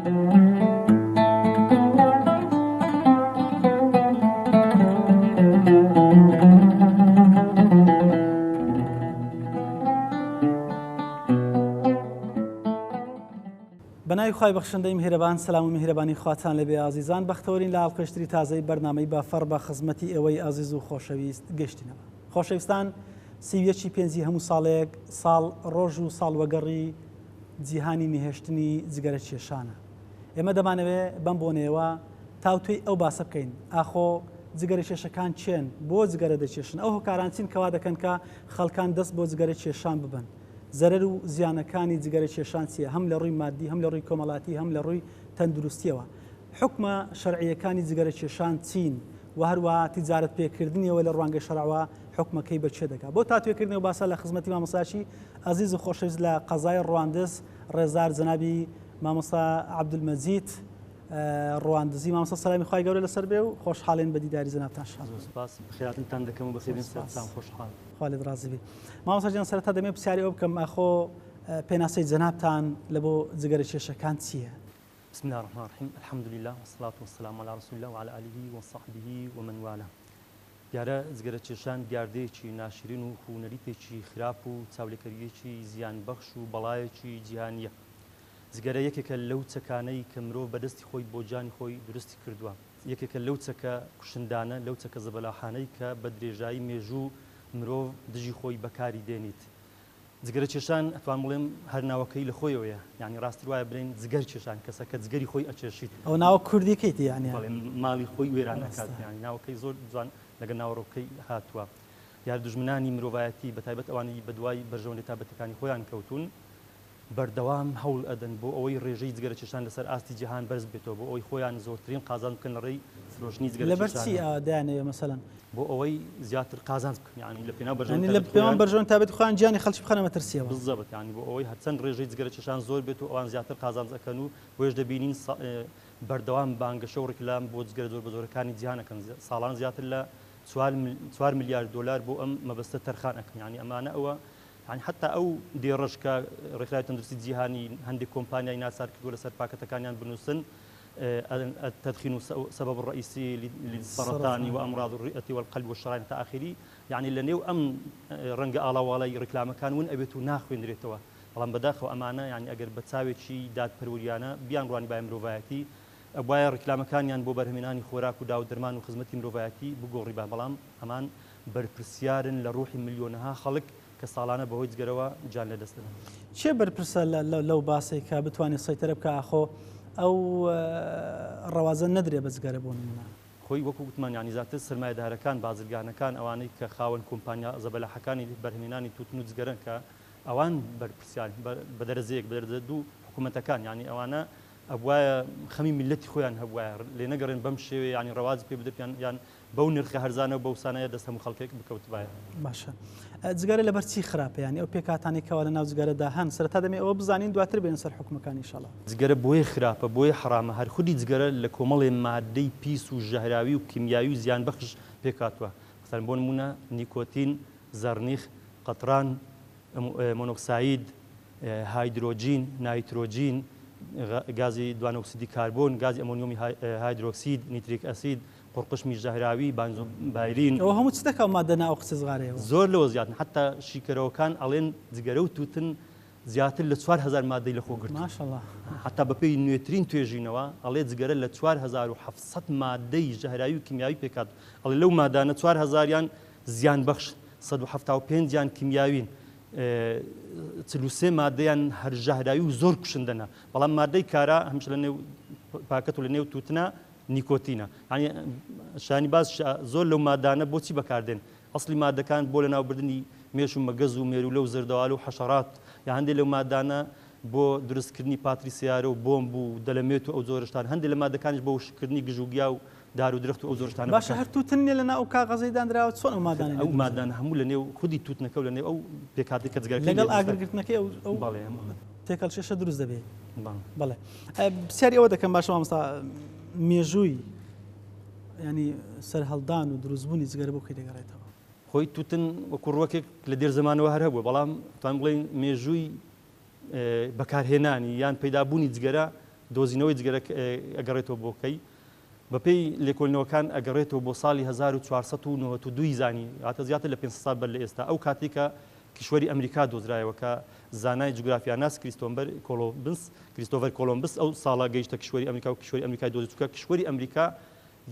بەناوی خوای بەخشندەی میهرەبان سەلام و میهرەبانی خواتان لەبێ ئازیزان بەختەوەرین لە ئاڵقەشتری تازەی بەرنامەی بافەڕ بە خزمەتی ئێوەی ئازیز و خۆشەویست گەشتینەوە. خۆشەویستان، سیویەکی پێنجی هەموو ساڵێک ساڵ ڕۆژ و ساڵوەگەڕی جیهانی نهێشتنی جگەرە کێشانە. ئێمە دەمانەوێت بەم بۆنەوە تاوتوی ئەو باسە بکەین ئاخۆ جگەرە کێشەکان چێن، بۆ جگەرە دەکێشن، ئەو هۆکاران چین کەوا دەکەن کە خەڵکان دەست بۆ جگەرە کێشان ببن. زەرەر و زیانەکانی جگەرە کێشان چیە؟ هەم لە ڕووی مادی، هەم لە ڕووی کۆمەڵاتی، هەم لە ڕووی تەندروستیەوە. حکمە شەرعیەکانی جگەرە کێشان چین و هەروەها تیجارەت پێکردنیەوە لە ڕوانگەی شەرعەوە حکمەکەی بەچێ دەکات. بۆ تاتوێکردنەوە باسە لە خزمەتی مامۆستاچی ئەزیز و خۆشەویست لە قەزای ڕواندز ڕێزار جەنابی مامۆستا عەبدولمەجید ڕواندزی. مامۆستا سەلامی خوای گەورە لەسەر بێ و خۆشحاڵین بە دیداری جەنابتان. سپاس، بەخێراتتان دەکەم و بەخێربێن، سەرتان خۆشحاڵ. خوا لێت ڕازی بێ. مامۆستا جیان، سەرەتا دەمێ پرسیاری ئەو بکەم ئاخۆ پێناسەی جەنابتان لە بۆ جگەرە کێشەکان چییە؟ بسم الله الرحمن الرحیم، الحمد لله والصلاة والسلام على رسول الله وعلى آله وصحبه ومن والاه. دیارە جگەرە کێشان دیاردەیەکی ناشرین و خوونەریتێکی خراپ و چاولێکەریەکی زیانبەخش و بەڵایەکی جیهانیە. جگەرە یەکێکە لەو چەکانەی کە مرۆڤ بەدەستی خۆی بۆ جانی خۆی دروستی کردووە. یەکێکە لەو چەکە کوشندانە، لەو چەکە زەبەلاحانەی کە بە درێژایی مێژوو مرۆڤ دژی خۆی بەکاری دێنیت. جگەرە کێشان ئەتوان بڵێم هەر ناوەکەی لە خۆیەوەیە، یعنی ڕاستی وایە بڵێن جگەر کێشان، کەسەکە جگەری خۆی ئەچێشیت. ئەو ناوە کوردیکەیت، یعنی ماڵی خۆی وێران نەکات، یعنی ناوەکەی زۆر جوان لەگەڵ ناوەڕۆکەی هاتووە. یار دوژمنانی مرۆڤایەتی بەتایبەت ئەوانەی بەدوای بەرژەوەندە تابەتەکانی خۆیان کەوتون بەردەوام هەوڵ ئەدەن بۆ ئەوەی ڕێژەی جگەرە کێشان لەسەر ئاستی جیهان بەرز بێتەوە، بۆ ئەوەی خۆیان زۆرترین قازان بکەن لە ڕێی فرۆشتنی جگەرە کێشان. لەبەر چی دایانەوێ مەسەلەن؟ بۆ ئەوەی زیاتر قازانج بکەن، یعنی لە پێناو لە پێوان بەرژەوەند تابەتی خۆیان گیانی خەڵکی بخەنە مەترسیەوە. بالضبط، یعنی بۆ ئەوەی هەرچەند ڕێژەی جگەرە کێشان زۆر بێت و ئەوان زیاتر قازانج ئەکەن و بۆیش دەبینین بەردەوام بانگەشە و ڕیکلام بۆ جگەرە زۆر بەزۆرەکانی جیهانەکەن. ساڵان زیاتر لە 4 ملیار دلار بۆ ئەم مەبەستە تەرخان ئەکەن، یعنی ئەمانە ئەوە يعني حتى ئەو دێڕەش کە ڕێکخراوی تەندروستی جیهانی هەندێک کۆمپانیای ناسار کردووە لەسەر پاکەتەکانیان بنووسن التدخين سبب الرئيسي للسرطان وأمراض الرئة والقلب والشرايين حتى آخره، يعني لنيو أم رنگ ئاڵاواڵەی ڕیکلامەکان ون ئەبێت و ناخوێنرێتەوە، بەڵام بەداخەوە ئەمانە يعني ئەگەر بە چاوێکی دادپەروەریانە بیان ڕوانی بای مرۆڤایەتی ئەبوایە ڕیکلامەکانیان بۆ بەرهەمێنانی خۆراک و داو دەرمان و خزمەتی مرۆڤایەتی بگۆڕیبا، بەڵام ئەمان بەرپرسیارن لە ڕوحی ملیۆنەها خەڵک کە ساڵانە بەهۆی جگەرەوە جان لە دەستن. چێ بەرپرسە لەو باسی کە بتوانێت سەیتەرە بکە ئاخۆ ئەو ڕەوازە نەدرێ بە جگەرە بۆ نمونە؟ خۆی وەکو گوتمان یانی زیاتر سەرمایەدارەکان بازرگانەکان ئەوانەی کە خاوەن کۆمپانیا زەبەلاحەکانی بەرهەمێنانی تووتن و جگەرن کە ئەوان بەرپرسیار بە دەرەجەیەک بە دەرەجە دوو حکوومەتەکان، یعنی ئەوانە ئەبوایە خەمی میلەتی خۆیان هەبوایە لێ نەگەڕێن بەم شێوێ، یعنی ڕەواز پێ بدەن یان بەو نرخە هەرزانە بەو سانەیە دەست هەموو خەڵکێک بکەوتبایە. باشە، جگەرە لەبەر چی خراپە؟ یعنی ئەو پێکاتانی کەوا لە ناو جگەرەدا هەن سەرەتا دەمێ ئەوە بزانین دواتر بێن سەر حکومەکانی ئینشاڵڵا. جگەرە بۆیە خراپە، بۆیە حرامە، هەر خودی جگەرە لە کۆمەڵێ مادەی پیس و ژەهراوی و کیمیاوی و زیانبەخش پێکاتوە. مثلا بۆ نمونە نیکۆتین، زەرنیخ، قەتران، مۆنۆکساید، هایدرۆجین، نایترۆجین، گازی دوانۆکسیدی کاربۆن، گازی ئەمۆنیۆمی هایدرۆکسید، نیتریک ئەسید، قورقشمی ژەهراوی، بایرین، ئەوە هەموو چ دەکەوە مادە ناو قسە زغارەیەوە زۆر لەوە زیاتن. حتا شیکەرەوەکان ئەڵێن جگەرە و تووتن زیاتر لە 4000 مادەی لە خۆ گرت. ماشەڵڵا. حتا بەپێی نوێترین توێژینەوە ئەڵێ جگەرە لە 4700 مادەی ژەهراوی و کیمیاوی پێکات. ئەڵێ لەو مادانە 4000یان زیانبەخش، 175یان کیمیاوین، 43 مادەیان هەر ژەهراوی و زۆر کوشندەنە، بەڵام مادەی کارا هەمیشە لە نێو پاکەت و لە نێو تووتنە نیکۆتینە. ینی شانی باز زۆر لەو مادانە بۆچی بەکاردێن؟ ئەسلی مادەکان بۆ لە ناوبردننی مێش و مەگەز و مێرولە و زەردەوال و حەشەرات، یا هەندێک لەو مادانە بۆ دروستکردنی پاتری سیارە و بۆمب و دەلەمێت و ئەو زۆرشتان، هەندێک لە مادەکانش بۆ وشکردنی گژوگیا و دار و درەخت و ئەو زۆرشتانە. باشە، هەر تووتن لە ناو کاغەزەی دانراوە چۆن ئەو مادانە؟ ئەو مادانە هەموو لە نێو خودی تووتنەکە و لە نێو ئەو پێکاتی کە جگەرەکەی لەگەڵ ئاگرگرتنەکەی ئەو بەڵێ تێکەڵشێشە دروست دەبێت. بەڵێ، پرسیاری ئەوە دەکەم باشە مامۆستا، مێژووی ینی سەر هەڵدان و دروستبوونی جگەرە بۆ کەی دەگەڕێتەوە؟ خۆی تووتن وەکو ڕوەکێک لە دێر زمانەوە هەر هەبووە، بەڵام توان بڵێن مێژووی بەکارهێنانی یان پەیدابوونی جگەرە دۆزینەوەی جگەرە ئەگەڕێتەوە بۆکەی بەپێی لێکۆڵینەوەکان ئەگەڕێتەوە بۆ ساڵی 1492 زانی هاتە زیاتر لە 500 سال بەر لە ئێستا ئەو کاتێکە کشوەری ئەمریکا دۆزرایەوە کە زانای جوگرافیاناس کریستۆفەر کۆلۆمبس ئەو ساڵا گەیشتە کشوەری ئەمریکا و کشوەری ئەمریکای دۆزی چووکە کشوەری ئەمریکا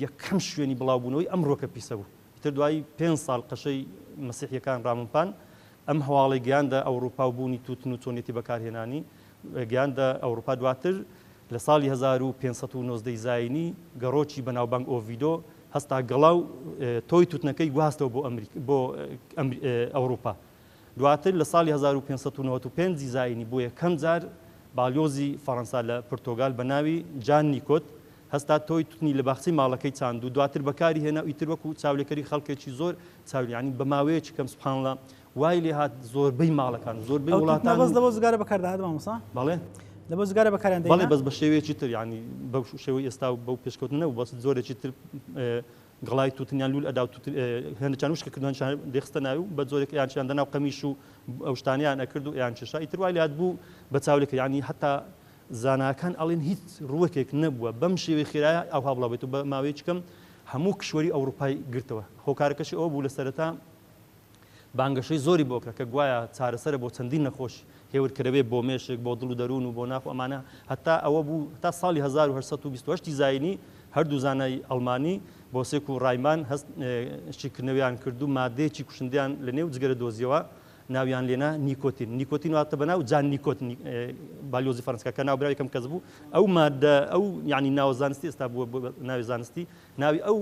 یەکەم شوێنی بڵاوبوونەوەی ئەمڕۆکە پیسە بوو تر دوایی 5 ساڵ قەشەی مەسیحیەکان ڕامنپان ئەم هەواڵی گەیاندا ئەوروپا و بوونی توتن و چۆنیەتی بەکارهێنانی گەیاندا ئەوروپا دواتر لە ساڵی 1590 زاینی گەڕۆکی بەناوبانگ ئۆڤیدۆ هەستا گەڵاو تۆی توتنەکەی گواستەوە بۆ ئەوروپا دواتر لە ساڵی 1595 زاینی بۆ یەکەم جار بالیۆزی فەڕەنسا لە پرتۆگال بە ناوی جان نیکۆت هەستا تۆی توتنی لە باخچەی ماڵەکەی چاند و دواتر بەکاری هێنا ئیتر وەکو چاولێکەری خەڵکێکی زۆر چاولیانی بە ماوەیەکی کەم سوبحانڵا وای لێ هات زۆربەی ماڵەکان زۆربەی وڵاتان بەس لەبۆ زگارە بەکاردەهات مامۆستا بەڵێ لەبۆ زگارە بەکاریان بەڵێ بەس بە شێوەیەکی تر ینی بەو شێوەی ئێستا و بەو پێشکەوتنە و بەس زۆرێکی تر گڵای توتنیان لول ئەدا هەندێکیان وشکە کردوان دەخستە ناوی و بە زۆرێک یانچیان دەناو قەمیش و ئەو شتانیان ئەکرد و یان چێشا ئیتر وای لات بوو بە چاولێکە ینی هەتا زاناکان ئەڵێن هیچ ڕووەکێک نەبووە بەم شێوەی خێرایە ئەو هاوڵاوێت و بە ماوەیەکی کەم هەموو کشوەری ئەوروپای گرتەوە هۆکارەکەشی ئەوە بوو لە سەرەتا بانگەشەی زۆری بۆکرا کە گوایە چارەسەرە بۆ چەندین نەخۆش هێورکردەوێ بۆ مێشک بۆ دڵ و دەروون و بۆ ناف ئەمانە هەتا ئەوە بوو تا ساڵی 1828 زاینی هەردوو زانای ئەڵمانی بۆ سێک و ڕایمان هەستشیکردنەوەیان کردو مادەیەکی کوشندیان لە نێو جگەرە دۆزیەوە ناویان لێنا نیکۆتین نیکۆتین واتە بەناو جان نیکۆت بالیۆزی فەرەنسا کە ناوبراوی کەم کەس بوو ئەو مادە ئەو یعنی ناو زانستی ئێستا بووە ناوی زانستی ناوی ئەو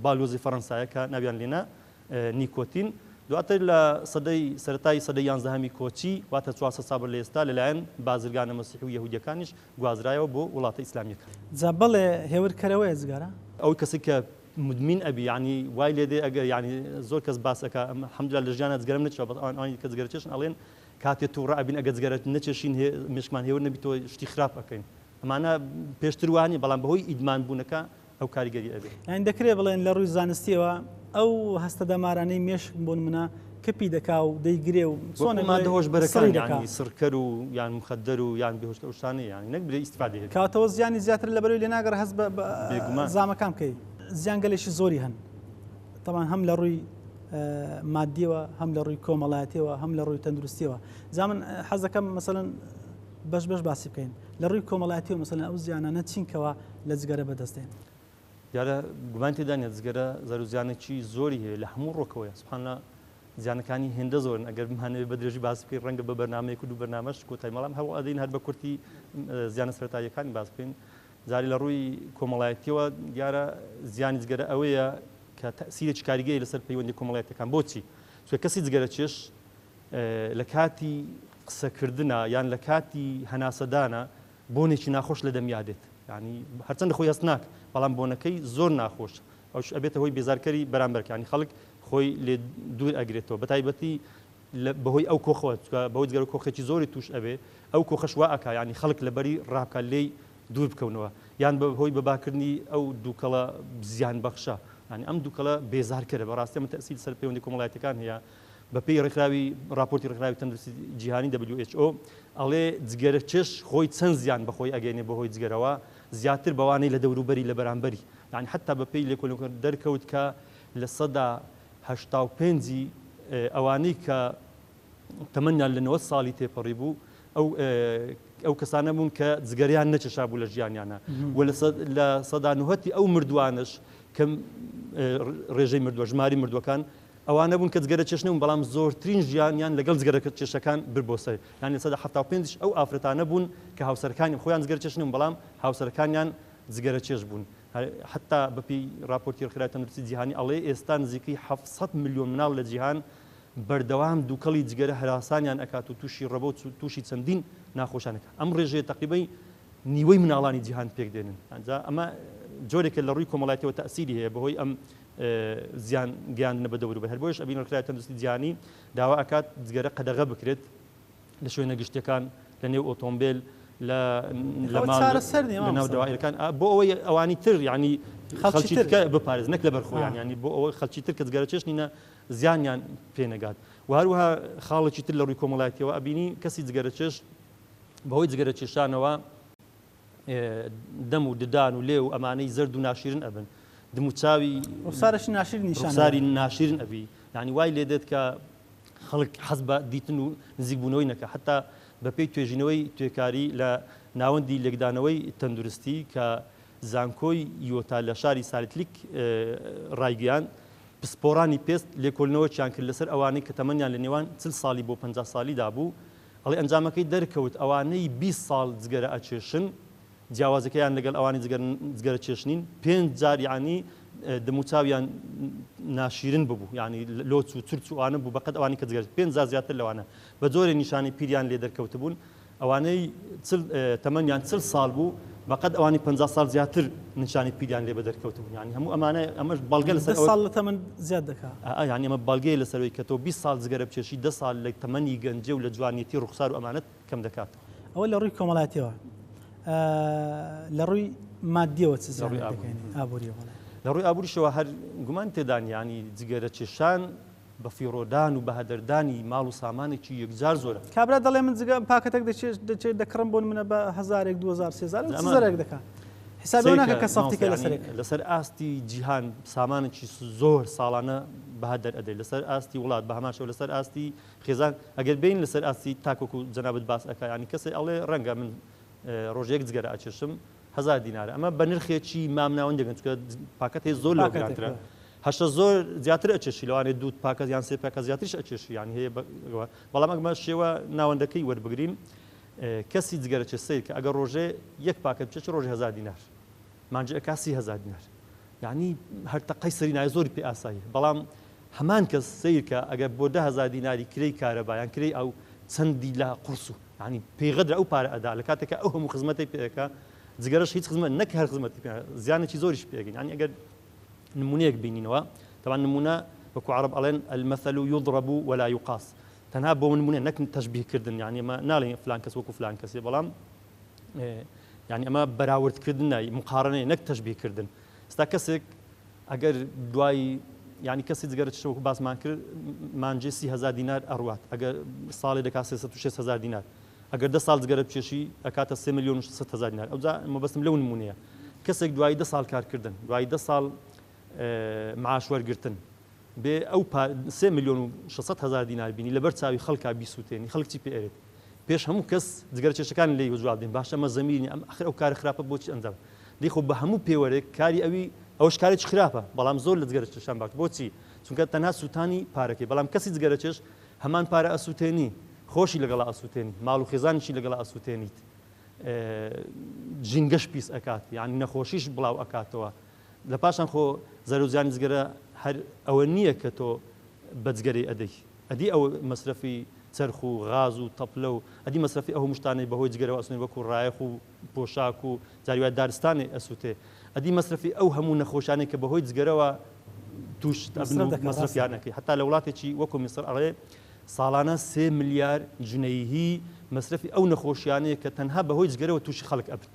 بالیۆزی فەرەنسایە کە ناویان لێنا نیکۆتین دواتر لە سەرەتای سەدەی 11هەمی کۆچی واتە 400 سال لە ئێستا لەلایەن بازرگانە مەسیحی و یەهودیەکانیش گوازرایەوە بۆ وڵاتە ئیسلامیەکان جا بەڵێ هێورکەرەوەیە جگارە ئەو کەسی کە مدمین ئەبی ینی وای لێ دێ ئەگەر ینی زۆر کەس باسەکە حەمدولیلا لە ژیانە جگەرم نەچێت بەڵام کە جگەرە چێشن ئەڵێن کاتێک توو ڕائبین ئەگە جگەرە نەچێشین مشکمان هێور نەبیتەوە شتی خراپ ئەەکەین ئەمانە پێشتر وانی بەڵام بەهۆی ئیدمان بوونەکە ئەو کاریگەری ئەبێ یان دەکرێت بڵێن لە ڕووی زانستیەوە ئەو هەستە دەمارانەی مێشک بۆن منە کەپی دەکا و دەیگرێ و مادە هۆشبەرەکان ینی سڕکەر و یان مخدەر و یان بێهۆشتە شتانەی یانی نەک برێ ئیستیفادە هەبێت کاتەوە زیانی زیاتر لەبەرەوەی لێ ناگەڕ هەست بە زامەکان بکەی زیان گەلێکی زۆری هەن طبعا هەم لە ڕووی مادیەوە هەم لە ڕووی کۆمەڵایەتیەوە هەم لە ڕووی تەندروستیەوە زامن حەز دەکەم مەسەڵەن بەش باسی بکەین لە ڕووی کۆمەڵایەتیەوە مەسەڵەن ئەو زیانانە چینکەوە لە جگەرە بەدەستێن دیارە گومان تێدانێت جگەرە زەرزیانێکی زۆری هەیە لە هەموو ڕۆکەوەی سوبحانالله زیانەکانی هێندە زۆرن ئەگەر بمانەوێت بە درێژی باس بکەین ڕەنگە بە بەرنامەیەک و دوو بەرنامەش کۆتای مەڵام هەوڵ ئەدەین هەر بە کورتی زیانە سەرەتاییەکانی باس بکەین زاری لە ڕووی کۆمەڵایەتیەوە دیارە زیانی جگەرە ئەوەیە کە تەسیرێکی کاریگەری لەسەر پەیوەندی کۆمەڵایەتەکان بۆچی چونکە کەسی جگەرە چێش لە کاتی قسەکردنە یان لە کاتی هەناسەدانە بۆنێکی ناخۆش لە دەمیادێت ینی هەرچەندە خۆی هەست ناک بەڵام بۆنەکەی زۆر ناخۆش ئەوش ئەبێتە هۆی بێزارکەری بەرامبەرکانی خەڵک خۆی لێ دوور ئەگرێتەوە بەتایبەتی بەهۆی ئەو کۆخەوە بەهۆی جگەرە کۆخێکی زۆری توش ئەبێ ئەو کۆخەش وا ئەکا ینی خەڵک لەبەری ڕابکە لێی دوور بکەونەوە یان بەهۆی بەباکردنی ئەو دووکەڵە زیان بەخشە ینی ئەم دووکەڵە بێزارکەرە بەڕاستی ئەمە تەسیل سەر پەیوەندی کۆمەڵایەتەکان هەیە بەپێی ڕێکخراوی راپۆرتی ڕێکخراوی تەندروستی جیهانی WHO ئەڵێ جگەرە چێش خۆی چەند زیان بەخۆی ئەگەینێ بەهۆی جگەرەوە زیاتر بەوانەی لە دەوروبەری لە بەرامبەری یعنی حتا بەپێی لێکۆڵینەوەکان دەرکەوت کە لە 85 ئەوانەی کە تەمەنیان لە 90 ساڵی تێپەڕی بوو ئەو کەسانە بوون کە جگەریان نەچێشا بوو لە ژیانیانە و لە 90 ئەو مردوانش کە ڕێژەی مردووە ژماری مردوەکان ئەوانە بوون کە جگەرە چێشنەوە بەڵام زۆرترین ژیانیان لەگەڵ جگەرە چێشەکان بربۆسەر یانی 75 ئەو ئافرەتانە بوون کە هاوسەرەکانی خۆیان جگەرە چێشنەوە بەڵام هاوسەرەکانیان جگەرە چێش بوون حتا بەپی راپۆرتی ڕێکخراوی تەندروستی جیهانی ئەڵێ ئێستا نزیکەی 700 میلیۆن مناڵ لە جیهان بەردەوام دووکەڵی جگەرە هەراسانیان ئەکات و تووشی ڕەبە و تووشی چەندین ناخۆشانەکە ئەم ڕێژەیە تقریبەی نیوەی مناڵانی جیهان پێک دێنن ئەمە جۆرێکە لە ڕووی کۆمەڵایەتیەوە تەسیری هەیە بەهۆی ئەم زیان گەیاندنە بە دەوروبەر هەر بۆیش ئەبینە ڕێکخراوی تەندروستی جیهانی داوا ئەکات جگەرە قەدەغە بکرێت لە شوێنە گشتەکان لە نێو ئۆتۆمبیل لە ناو دەوایەکان بۆ ئەوەی ئەوانی تر ینی خەڵکی بپارێز نەک لە بەرخۆیان ینی بۆ ئەوەی خەڵکی تر کە جگەرە چێش نینە زیانیان پێنەگات و هەروەها خاڵێکی تر لە ڕووی کۆمەڵایەتیەوە ئەبینی کەسی جگەرە چێش بەهۆی جگەرە چێشانەوە دەم و ددان و لێ و ئەمانەی زرد و ناشرین ئەبن دم و چاوی ڕوخسارەشی ناشر نیشانە ڕوخساری ناشرین ئەبی یعنی وای لێ دێت کە خەڵک حەز بە دیتن و نزیکبوونەوەی نەکە حتا بەپێی توێژینەوەی توێکاری لە ناوەندی لێکدانەوەی تەندروستی کە زانکۆی یۆتا لە شاری سالتلیک ڕایگەیان پسپۆرانی پێست لێکۆڵنەوەیان کرد لەسەر ئەوانەی کە تەمەنیان لە نێوان 40 ساڵی بۆ 50 ساڵیدا بوو ئەڵێ ئەنجامەکەی دەرکەوت ئەوانەی 20 ساڵ جگەرە ئەچێشن جیاوازەکەیان لەگەڵ ئەوانی جگەرە چێشنین 5 جار یعنی دموچاویان ناشیرن ببوو یعنی لۆچ و چرچ وانە بوو بەقەت ئەوانی کە جگەر 5 جار زیاتر لەوانە بە جۆرە نیشانی پیریان لێ دەرکەوت بوون ئەوانەی تەمەنیان 40 ساڵ بوو بەقەت ئەوانی 50 ساڵ زیاتر نیشانی پیریان لێ بە دەرکەوت بوون یعنی هەموو ئەمانە ئەمەش بەڵگە لەسەر ساڵ لە تەمەن زیاد دەکات یعنی ئەمە بەڵگەی لەسەرەوەی کە تۆ 20 ساڵ جگەرە بچێشی 10 ساڵ لە تەمەنی گەنجە و لە جوانیەتی ڕوخسار و ئەمانەت کەم دەکات ئەوە لە ڕووی کۆمەڵایەتیەوە لە ڕووی مادیەوە چ زیانی دەکەین ئابووری لە ڕووی ئابووریشەوە هەر گومان تێدان ینی جگەرە چێشان بە فیڕۆدان و بە هەدەردانی ماڵ و سامانێکی یەکجار زۆرە کابرا دەڵێ من جگە پاکەتێک دەچێت دەکڕم بۆن منە بە 1000 2000 3000 دەکات حسابی ناکە کە ساختیکە لەسەر ئاستی جیهان سامانێکی زۆر ساڵانە بەهدەر ئەدەی لەسەر ئاستی وڵات بە هەماشەوە لەسەر ئاستی خێزان ئەگەر بین لەسەر ئاستی تاکۆک و جەنابەت باس ئەکا ینی کەسێ ئەڵێ ڕەنگە من ڕۆژێک جگەرە ئەچێشم 1000 دینارە ئەمە بە نرخێکی مامناوەند دەگەن چکە پاکەت هەیە زۆر لەگرانترە هەشتا زۆر زیاتر ئەچێشی لەوانێت دوو پاکەت یان سێ پاکە زیاتریش ئەچێشی یانی هەیە بەڵام ئەگمە شێوە ناوەندەکەی وەربگرین کەسی جگەرە چێسەی کە ئەگەر ڕۆژێ یەک پاکەت بچێت ڕۆژی 1000 دینار مانجە ئەکا 30000 دینار یعنی هەر تەقەی سەری نایە زۆری پێ ئاسایی بەڵام هەمان کەس سیرکە ئەگەر بۆ 10000 دیناری کرێی کارەبایان کرێی ئەو چەندی لە قورس و ینی پێغەدرە ئەو پارە ئەدا لە کاتێکە ئەو هەموو خزمەتی پێەکە جگەرەش هیچ خزمەت نەک هەر خزمەتی پێ زیانێکی زۆریش پێگەین ینی ئەگەر نمونەیەک بینینەوە طبعا نمونە وەکو عەرەب ئەڵێن المەثل يضرب ولا يقاس تەنها بۆ نمونە نەک تەشبیهکردن یعنی ئەمە ناڵێن فلان کەس وەکو فلان کەسێ بەڵام یعنی ئەمە بەراوردکردنە مقارنەیە نەک تەشبیهکردن ستا کەسێک ئەگەر دوای ینی کەسی جگەرە چشەوەکو باسمان کرد مانجێ 30000 دینار ئەڕوات ئەگەر ساڵی دەکات 60000 دینار ئەگەر 10 ساڵ جگەرە بچێشی ئەکاتە 3 ملیۆن و 600 دینار ئەوجا مەبەستم لەو نمونەیە کەسێک دوای 10 ساڵ کارکردن دوای 10 ساڵ معاش وەرگرتن بێ ئەو 3 ملیۆن و 600 دینار بینی لەبەر چاوی خەڵکا بیسووتێنی خەڵکی پێێت پێش هەموو کەس جگەرە چێشەکان لێ وجواب دێن باشە ئەمە زەمینی ئەم ئەخر ئەو کارە خراپە بۆچی ئەنجام دەی خۆ بە هەموو پێوەرێک کاری ئەوی ئەوش کارێکی خراپە بەڵام زۆر لە جگەرە چێشان باش بۆچی چونکە تەنها سووتانی پارەکەی بەڵام کەسی جگەرە چێش هەمان پارە ئەسووتێنی خۆشی لەگەڵا ئەسووتێنی ماڵ و خێزانیشی لەگەڵا ئەسووتێنیت ژینگەش پیس ئەکات یعنی نەخۆشیش بڵاو ئەکاتەوە لە پاشان خۆ زەرۆزیانی جگەرە هەر ئەوە نییە کە تۆ بە جگەرەی ئەدەی ئەدی ئەو مەصرفی چرخ و غاز و تەپلە و ئەدی مەصرفی ئەو مشتانەی بەهۆی جگەرەوە ئەسوێن وەکو ڕایەخ و پۆشاک و جاریوای دارستانی ئەسووتێ ئەدی مەصرفی ئەو هەموو نەخۆشانێک کە بەهۆی جگەرەوە توش مەصرفیانەکەی حتا لە وڵاتێکی وەکو میسر ئەڵێ ساڵانە 3 ملیار جنەیهی مەصرفی ئەو نەخۆشیانەیە کە تەنها بەهۆی جگەرەوە تووشی خەڵک ئەبن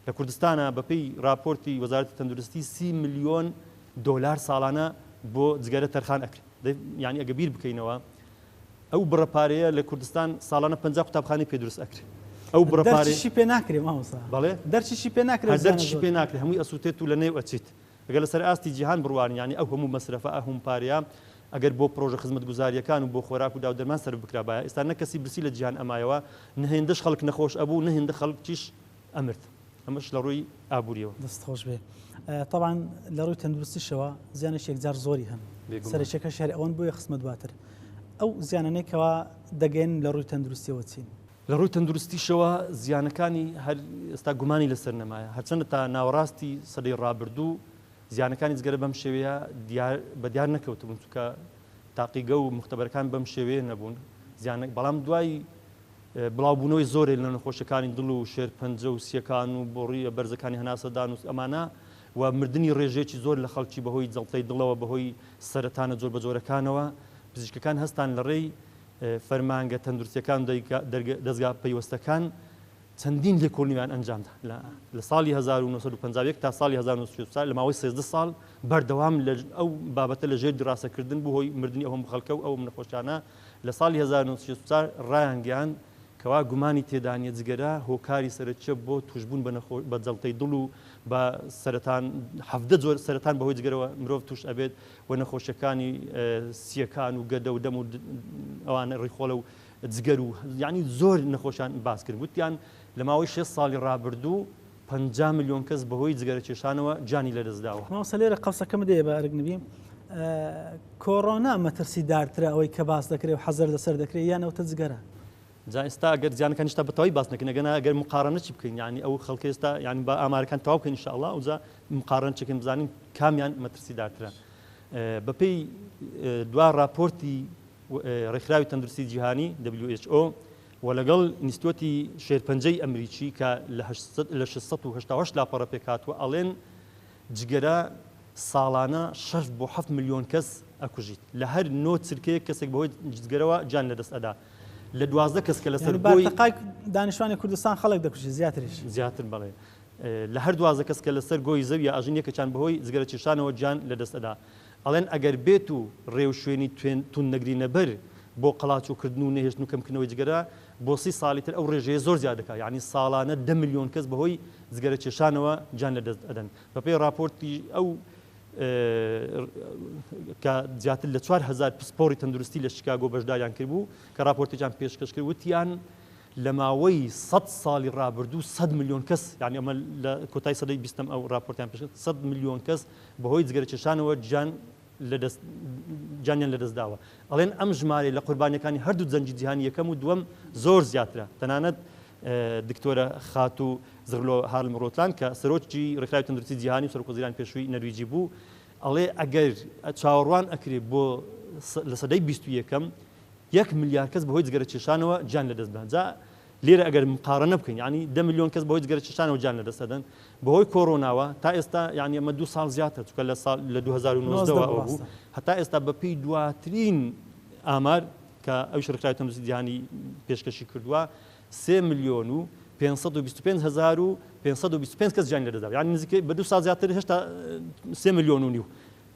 لە کوردستانە بەپێی راپۆرتی وەزارەتی تەندروستی 30 ملیۆن دۆلار ساڵانە بۆ جگەرە تەرخان ئەکرێت یعنی ئەگە بیر بکەینەوە ئەو بڕەپارەیە لە کوردستان ساڵانە 50 قوتابخانەی پێ دروست ئەکرێت ئەو بڕەپارەی پێ ناکرێ ماوەسا بەڵێ دەرچیشی پێ ناکرێت دەرچی پێ ناکرێت هەمووی ئەسووتێت و لە نێو ئەچیت ئەگەر لەسەر ئاستی جیهان بڕوان ینی ئەو هەموو مەصرفە ئەهوم پارەیە ئەگەر بۆ پرۆژە خزمەتگوزاریەکان و بۆ خۆراک و داودەرمان سەر بکرابایە ئێستا نەکەسی برسی لە جیهان ئەمایەوە نەهێندەش خەڵک نەخۆش ئەبوو نەهێندە خەڵکیش ئەمرد ئەمەش لە ڕووی ئابووریەوە دەستخۆش بێ طبعا لە ڕووی تەندروستیشەوە زیانش یەکجار زۆری هەن سەرچەکە شاری ئەوەن بۆیە خزمەت دواتر ئەو زیانانێکەوە دەگەین لە ڕووی تەندروستیەوە چین لە ڕووی تەندروستیشەوە زیانەکانی هەر ئێستا گومانی لەسەر نەمایە هەرچەندە تا ناوەڕاستی سەدەی ڕابردوو زیانەکانی جگەرە بەم شێوەیە بە دیار نەکەوتبوون چونکە تاقیگە و مختبەرەکان بەم شێوەیە نەبوون زیانە بەڵام دوای بڵاوبوونەوەی زۆرێک لە نەخۆشەکانی دڵ و شێرپەنجە و سیەکان و بۆڕی بەرزەکانی هەناسەدان و ئەمانە و مردنی ڕێژێکی زۆر لە خەڵکی بەهۆی جەڵتەی دڵەوە بەهۆی سەرەتانە زۆر بە جۆرەکانەوە پزیشکەکان هەستان لە ڕێی فەرمانگە تەندروستیەکان دەستگا پەیوەستەکان چەندین لێکۆڵینیان ئەنجامدا لە ساڵی 1950 تا ساڵی 1940 لە ماوەی 13 ساڵ بەردەوام ئەو بابەتە لە ژێر دراسەکردن بوو هۆی مردنی ئەوم خەڵکە و ئەو نەخۆشانە لە ساڵی 1940 ڕایانگەیان کە کەوا گومانی تێدانە جگەرە هۆکاری سەرچە بۆ توشببوون بە جەڵتەی دڵ و بە سەرەتان هەفتە زۆر سەرەتان بەهۆی جگەرەوە مرۆڤ توش ئەبێت و نەخۆشیەکانی سیەکان و گەدە و دەم و ئەوانە ڕیخۆڵە و جگەر و یعنی زۆر نەخۆشیان باس کرد وتیان لە ماوەی 6 ساڵی ڕابردوو 50 ملیۆن کەس بەهۆی جگەرە کێشانەوە جانی لەدەستداوە. ماوەسە لێرە قەوسەکەم دێ بە ئەرگنبیم کۆڕۆنا مەترسی دارترە ئەوەی کە باس دەکرێت و حەزەر لەسەر دەکرێت یانەوە جگەرە. جا ئێستا ئەگەر زیانەکان شتا بەتەواوی باس نەکەن ئەگەنا ئەگەر مقارنە چی بکەین ینی ئەو خەڵکی ئێستا ینی بە ئامارەکان تەواو بکەین ئینشاءالله ئەوجا مقارن چەکەین بزانین کامیان مەترسی دارترە. بەپێی دوا راپۆرتی ڕێکخراوی تەندروستی جیهانی WHO و لەگەڵ ئینستیتوتی شێرپەنجەی ئەمریکی کە لە 688 لاپەڕە پێکاتوە ئەڵێن جگەرە ساڵانە 6 بۆ 7 ملیۆن کەس ئەکوژیت لە هەر نۆ چرکەیە کەسێک بەهۆی جگەرەوە جان لەدەست ئەدا لە 12 کەس کە لەسەر بارتەقای دانیشتوانی کوردستان خەڵک دەکوژی زیاتر بڵێ لە هەر 12 کەس کە لەسەر گۆی زەوی ئاژین یەکەچان بەهۆی جگەرە کێشانەوە جان لەدەست ئەدا ئەڵێن ئەگەر بێت و ڕێو شوێنی تون نەگرینە بەر بۆ قەڵاچوکردن و نەهێشتن و کەمکردنەوەی جگەرە بۆ 30 ساڵی تر ئەو ڕێژەیە زۆر زیاد دەکات یعنی ساڵانە 10 ملیۆن کەس بەهۆی جگەرە کێشانەوە جان لەدەست ئەدەن بەپێی راپۆرتی ئەو کە زیاتر لە 4000 پسپۆری تەندروستی لە شیکاگۆ بەشداریان کردبوو کە راپۆرتێکیان پێشکەش کرد وتیان لە ماوەی 100 ساڵی ڕابردوو 100 ملیۆن کەس یعنی ئەمە لە کۆتای سەدەی 20 ئەو راپۆرتیان پێشکەش 100 ملیۆن کەس بەهۆی جگەرە کێشانەوە جانیان لەدەستداوە ئەڵێن ئەم ژمارە لە قوربانیەکانی هەردوو جەنگی جیهانی یەکەم و دووەم زۆر زیاترە تەنانەت دکتۆرە خاتو زغلۆ هارلم ڕۆتلان کە سەرۆکی ڕێکخراوی تەندروستی جیهانی و سەرۆکوەزیرانی پێشووی نەرویجی بوو ئەڵێ ئەگەر چاوەڕوان ئەکرێت بۆ لە سەدەی 21ەم 1 ملیار کەس بەهۆی جگەرە کێشانەوە جان لەدەستدان جا لێرە ئەگەر مقارنە بکەین ینی 10 ملیۆن کەس بەهۆی جگەرە کێشانەوە جان لەدەستدەن بەهۆی کۆڕۆناوە تا ئێستا یعنی ئەمە 2 ساڵ زیاتر چکە لە 2019 بوو هەتا ئێستا بەپێی دواترین ئامار کە ئەو ڕێکخراوی تەندروستی جیهانی پێشکەشی کردووە 3 ملیۆن و 525,525 کەس جان لەدەستدا یعنی نزیکەی بە 2 ساڵ زیاتر هێشتا 3 ملیۆن و نیو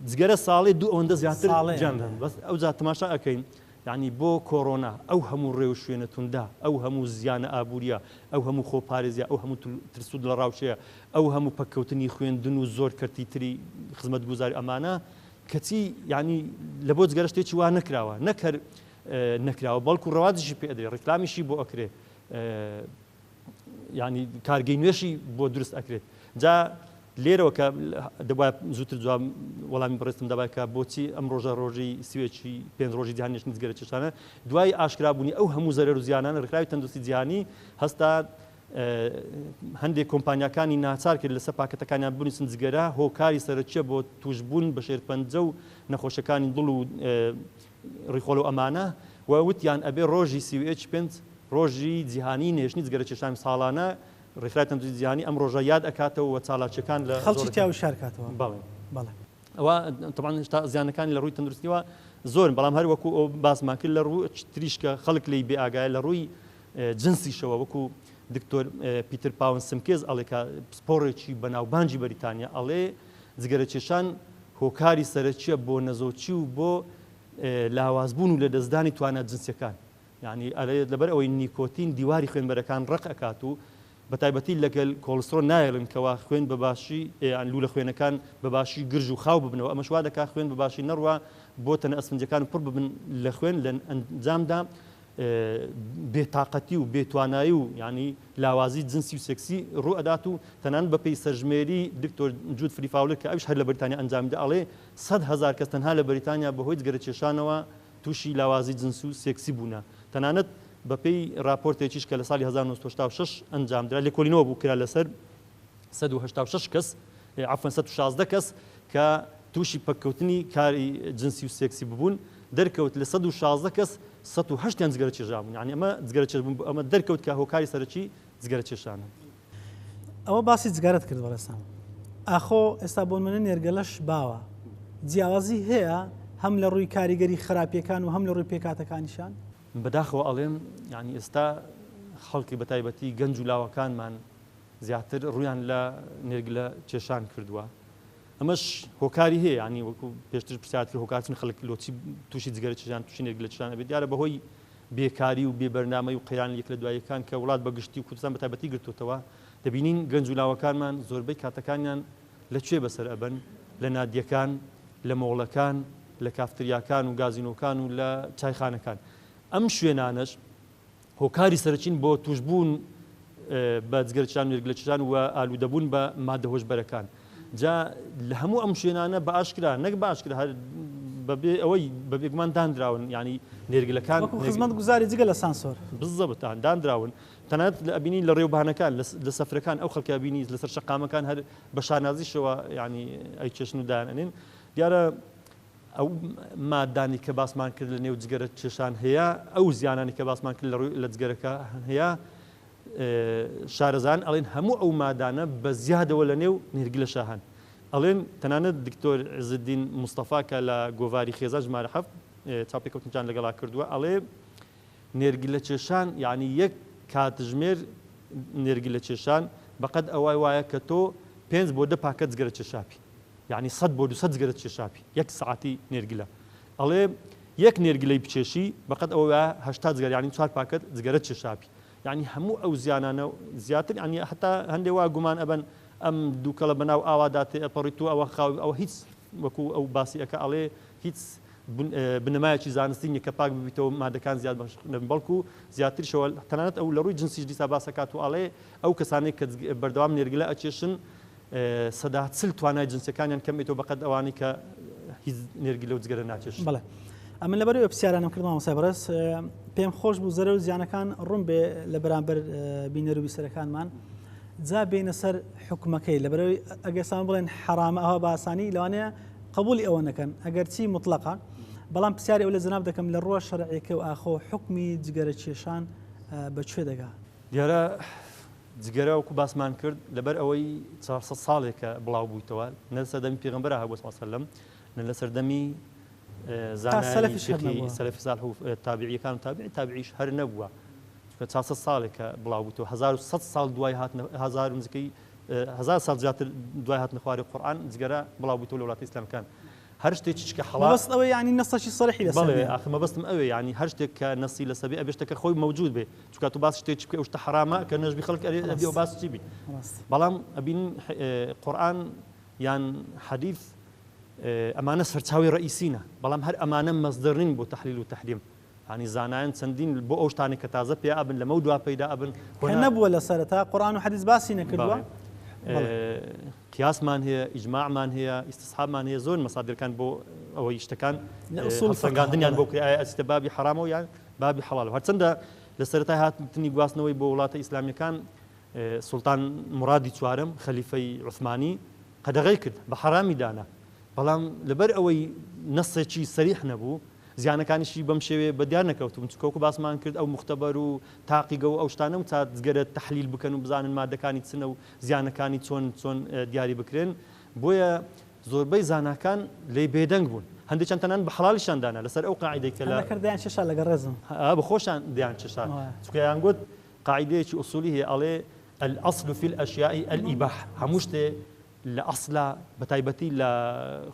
جگەرە ساڵی دوو ئەوەندە زیاتر جاندان بەس ئەو جا تەماشا ئەەکەین یعنی بۆ کۆڕۆنا ئەو هەموو ڕێو شوێنەتوندا ئەو هەموو زیانە ئابوووریە ئەو هەموو خۆپارێزیە ئەو هەموو ترسود لە ڕاوچەیە ئەو هەموو پەککەوتنی خوێندن و زۆر کەرتی تری خزمەت گوزاری ئەمانە کەچی ینی لە بۆ جگەرە شتێکی وا نەکراوە نەکراوە بەڵکو ڕەوازیشی پێدرێ ڕێکلامیشی بۆ ئەکرێ ینی کارگەی نوێشی بۆ دروست ئەکرێت جا لێرەوە کە دەبای زووتر جواب وەڵامی بڕێستم دەبای کە بۆچی ئەم ڕۆژە ڕۆژی سوێکی 5 ڕۆژی جیهانی نیشتنی جگەرە کێشانە دوای ئاشکرابوونی ئەو هەموو زەرەر و زیانانە ڕێکخراوی تەندروستی جیهانی هەستا هەندێک کۆمپانیەکانی ناچار کرد لەسەر پاکەتەکانیان بنووسن جگەرە هۆکاری سەرچیە بۆ توشبوون بە شێرپەنجە و نەخۆشەکانی دڵ و ڕیخۆڵ و ئەمانە و وتیان ئەبێ ڕۆژی سوێچ 5 ڕۆژی جیهانی نێشتنی جگەرە کێشانی ساڵانە ڕێکخراوی تەندروستی جیهانی ئەم ڕۆژە یاد ئەکاتەوە و چالاکیەکان لە خەڵکی تیا و شارکاتەوە بەڵێ ئەوە طبعاً هێشتا زیانەکانی لە ڕووی تەندروستیەوە زۆرن بەڵام هەر وەکو ئەو باسمان کرد لە ڕووی تریشکە خەڵک لی بێ ئاگایە لە ڕووی جنسیشەوە وەکو دکتۆر پیتر پاون سمکێز ئەڵێ کە سپۆڕێکی بەناوبانجی بەریتانیا ئەڵێ جگەرە کێشان هۆکاری سەرچیە بۆ نەزۆچی و بۆ لاوازبوون و لە دەستدانی توانە جنسیەکان یعنی لەبەر ئەوەی نیکۆتین دیواری خوێنبەرەکان ڕق ئەکات و بەتایبەتی لەگەل کۆلسترۆل نایڵن کەوا خوێن بەباشی لوولە خوێنەکان بەباشی گرژ و خاو ببنەوە ئەمە شوا دەکات خوێن بەباشی نەڕوە بۆ تەنە ئەسفنجەکان پڕ ببن لە خوێن لە ئەنجامدا بێتاقەتی و بێتوانایی و ینی لاوازی جنسی و سێکسی ڕوو ئەدات و تەنان بەپێی سەرژمێری دکتۆر جود فریفاولر کە ئەوش هەر لە بەریتانیا ئەنجامدا ئەڵێ 100,000 کەس تەنها لە بەریتانیا بەهۆی جگەرە کێشانەوە تووشی لاوازی جنس و سێکسی بوونە تەنانەت بەپێی راپۆرتێکیش کە لە ساڵی 1986 ئەنجامدرا لێکۆڵینەوە بوو کرا لەسەر 186 کەس عفوا 116 کەس کە تووشی پەککەوتنی کاری جنسی و سێکسی ببوون دەرکەوت لە 116 کەس 108 جگەرە کێشابوون یعنی ئەمە جگەرە کێش بوون ئەمە دەرکەوت کە هۆکاری سەرچی جگەرە کێشانە ئەوە باسی جگەرەت کرد بەڵێسان ئاخۆ ئێستا بۆ منە نێرگەلەش باوە جیاوازی هەیە هەم لە ڕووی کاریگەری خراپیەکان و هەم لە ڕووی پێکاتەکانیشان بەداخەوە ئەڵێم ینی ئێستا خەڵکی بەتایبەتی گەنج و لاوەکانمان زیاتر ڕویان لە نێرگلە کێشان کردووە ئەمەش هۆکاری هەیە ینی وەکو پێشتر پرسیار کرد هۆکارچن خەڵک لۆچی تووشی جگەرە کێشان تووشی نێرگلە کێشان ئەبێت دیارە بەهۆی بێکاری و بێبەرنامە و قەیران یەک لە دوایەکان کە وڵات بەگشتی و کوردستان بە تایبەتی گرتوتەوە دەبینین گەنج و لاوەکانمان زۆربەی کاتەکانیان لەکوێ بەسەر ئەبن لە نادیەکان لە مۆڵەکان لە کافتریاکان و گازینۆکان و لە چایخانەکان ئەم شوێنانش هۆکاری سەرچین بۆ توشبوون بە جگەرچان و نێرگلەچشان و ئالوودەبوون بە مادە هۆشبەرەکان جا لە هەموو ئەم شوێنانە بە ئاشکرا نەک بە ئاشکرا بەبێ ئەوەی بە بێگومان دانراون ینی نێرگلەکان خزمەت گوزاری جگە لە سانسۆر بزەبتان دانراون تەنانەت لە ئەبینی لە ڕێوبانەکان لە سەفرەکان ئەو خەڵکی بینی لەسەر شەقامەکان هەر بە شانازیشەوە ینی ئەی چێشن و دانێن دیارە ئەو مادانی کە باسمان کرد لە نێو جگەرە چێشان هەیە ئەو زیانانی کە باسمان کرد لە جگەرەکە هەیە شارەزان ئەڵێن هەموو ئەو مادانە بە زیادەوە لە نێو نێرگلە شاهان ئەڵێن تەنانەت دکتۆر عزالدین مستەفا کە لە گۆڤاری خێزان ژمارە 7 چاپێکەوتنجان لەگەڵا کردووە ئەڵێ نێرگلە چێشان یعنی یەک کاتژمێر نێرگلە چێشان بەقەد ئەوای وایە کە تۆ 5 بۆ 10 پاکەت جگەرە چێشاپی یعنی 100 بۆ 200 جگەرە چێشاپی یەک سعاتی نێرگلە ئەڵێ یەک نێرگلەی بچێشی بەقەد ئەوە 80 جگەر یعنی 4 پاکەت جگەرە چێشاپی یعنی هەموو ئەو زیانانە زیاتر ینی حتا هەندێک وا گومان ئەبن ئەم دووکەڵە بەناو ئاواداتێ ئەپەڕیت و ئەوە خاوی ئەوە هیچ وەکو ئەو باسی ئەەکە ئەڵێ هیچ بنەمایەکی زانستی نیە کە پاک ببیتەوە مادەکان زیاد بەڵکو زیاترشەوە تەنانەت ئەو لە ڕووی جنسیش دیسا باسەکات و ئەڵێ ئەو کەسانێک کە بەردەوام نێرگلە ئەچێشن سەدا 40 توانای جنسەکانیان کەمێتەوە بەقەد ئەوانی کە هیچ نێرگلە و جگەرە ناچێشن. بەڵێ ئەمە لەبەرەوەی پرسیارانم کردمەوە مامۆستا بەڕێز پێم خۆش بوو زەرە و زیانەکان ڕوون بێ لە بەرامبەر بینەر و بیسەرەکانمان جا بینە سەر حکومەکەی لەبەرەوەی ئەگەسان بڵێن حرامە ئەوە بە ئاسانی لەوانەیە قبولی ئەوە نەکەن ئەگەر چی مطلقا بەڵام پرسیاری ئەو لە جەناب دەکەم لە ڕۆژ شەرعیەکە و ئاخۆ حکمی جگەرە چێشان بەکوێ دەگا دیارە جگەرە وەکو باسمان کرد لەبەر ئەوەی 400 ساڵێکە بڵاو بوویتەوە نە لە سەردەمی پێغەمبەر هەبوو سەلەم نە لە سەردەمی زانایانی شێخی سەلەفی ساڵح و تابعیەکان و تابعیش هەر نەبووە 400 ساڵێکە بڵاو بوویتەوە 1100 ساڵ دوای هاتنە 1000 نزیکەی 1000 ساڵ زیاتر دوای هاتنە خواری قورئان جگەرە بڵاو بوویتەوە لە وڵاتی ئیسلامەکان هەر شتێکی کە حەڵال بەس ئەوە ینی نەسەکی سەریحی لەسەر بەڵێ ئاخر مەبەستم ئەوێ ینی هەر شتێک کە نەسی لە سەبێ ئەبێ شتێکە خۆی موجود بێ چونکە تو باس شتێکی بکەی ئەو شتە حرامە کە نەژبی خەڵک ئەبێ و باس چی بی بەڵام ئەبین قورئان یان حەدیث ئەمانە سەرچاوی ڕئیسینە بەڵام هەر ئەمانە مەصدەرین بۆ تەحلیل و تەحریم ینی زانایان چەندین بۆ ئەو شتانێک کە تازە پێ ئابن لەمە دوا پەیدا ئەبن کە نەبووە لە سەرەتا قورئان و حەدیث باسی نەکردووە قیاسمان هەیە ئیجماعمان هەیە ئیستصحابمان هەیە زۆر مەسادرەکان بۆ ئەوەی شتەکان سەنگاندنیان بۆ کرای ئەچتە بابی حرامەوە یان بابی حەڵالەوە هەرچەندە لە سەرەتای هاتنی گواستنەوەی بۆ وڵاتە ئیسلامیەکان سوڵتان مرادی چوارم خەلیفەی عوسمانی قەدەغەی کرد بە حرامی دانا بەڵام لەبەر ئەوەی نەسێکی سەریح نەبوو زیانەکانیشی بەم شێوێ بەدیار نەکەوتم چکۆکو باسمان کرد ئەو مختبەر و تاقیگە و ئەو شتانە و تا جگەرە تەحلیل بکەن و بزانن مادەکانی چنە و زیانەکانی چۆن دیاری بکرێن بۆیە زۆربەی زاناکان لێ بێدەنگ بوون هەندێکیان تەنان بە حەڵالیشان دانا لەسەر ئەو قاعیدەی کە دەیان چێشا لەگە ڕێزم بە خۆشان دەیان چێشا چکەیان گوت قاعیدەیەکی ئوسولی هەیە ئەڵێ الأصل في الأشياء الإباحة هەموو شتێ لە ئەسلا بەتایبەتی لە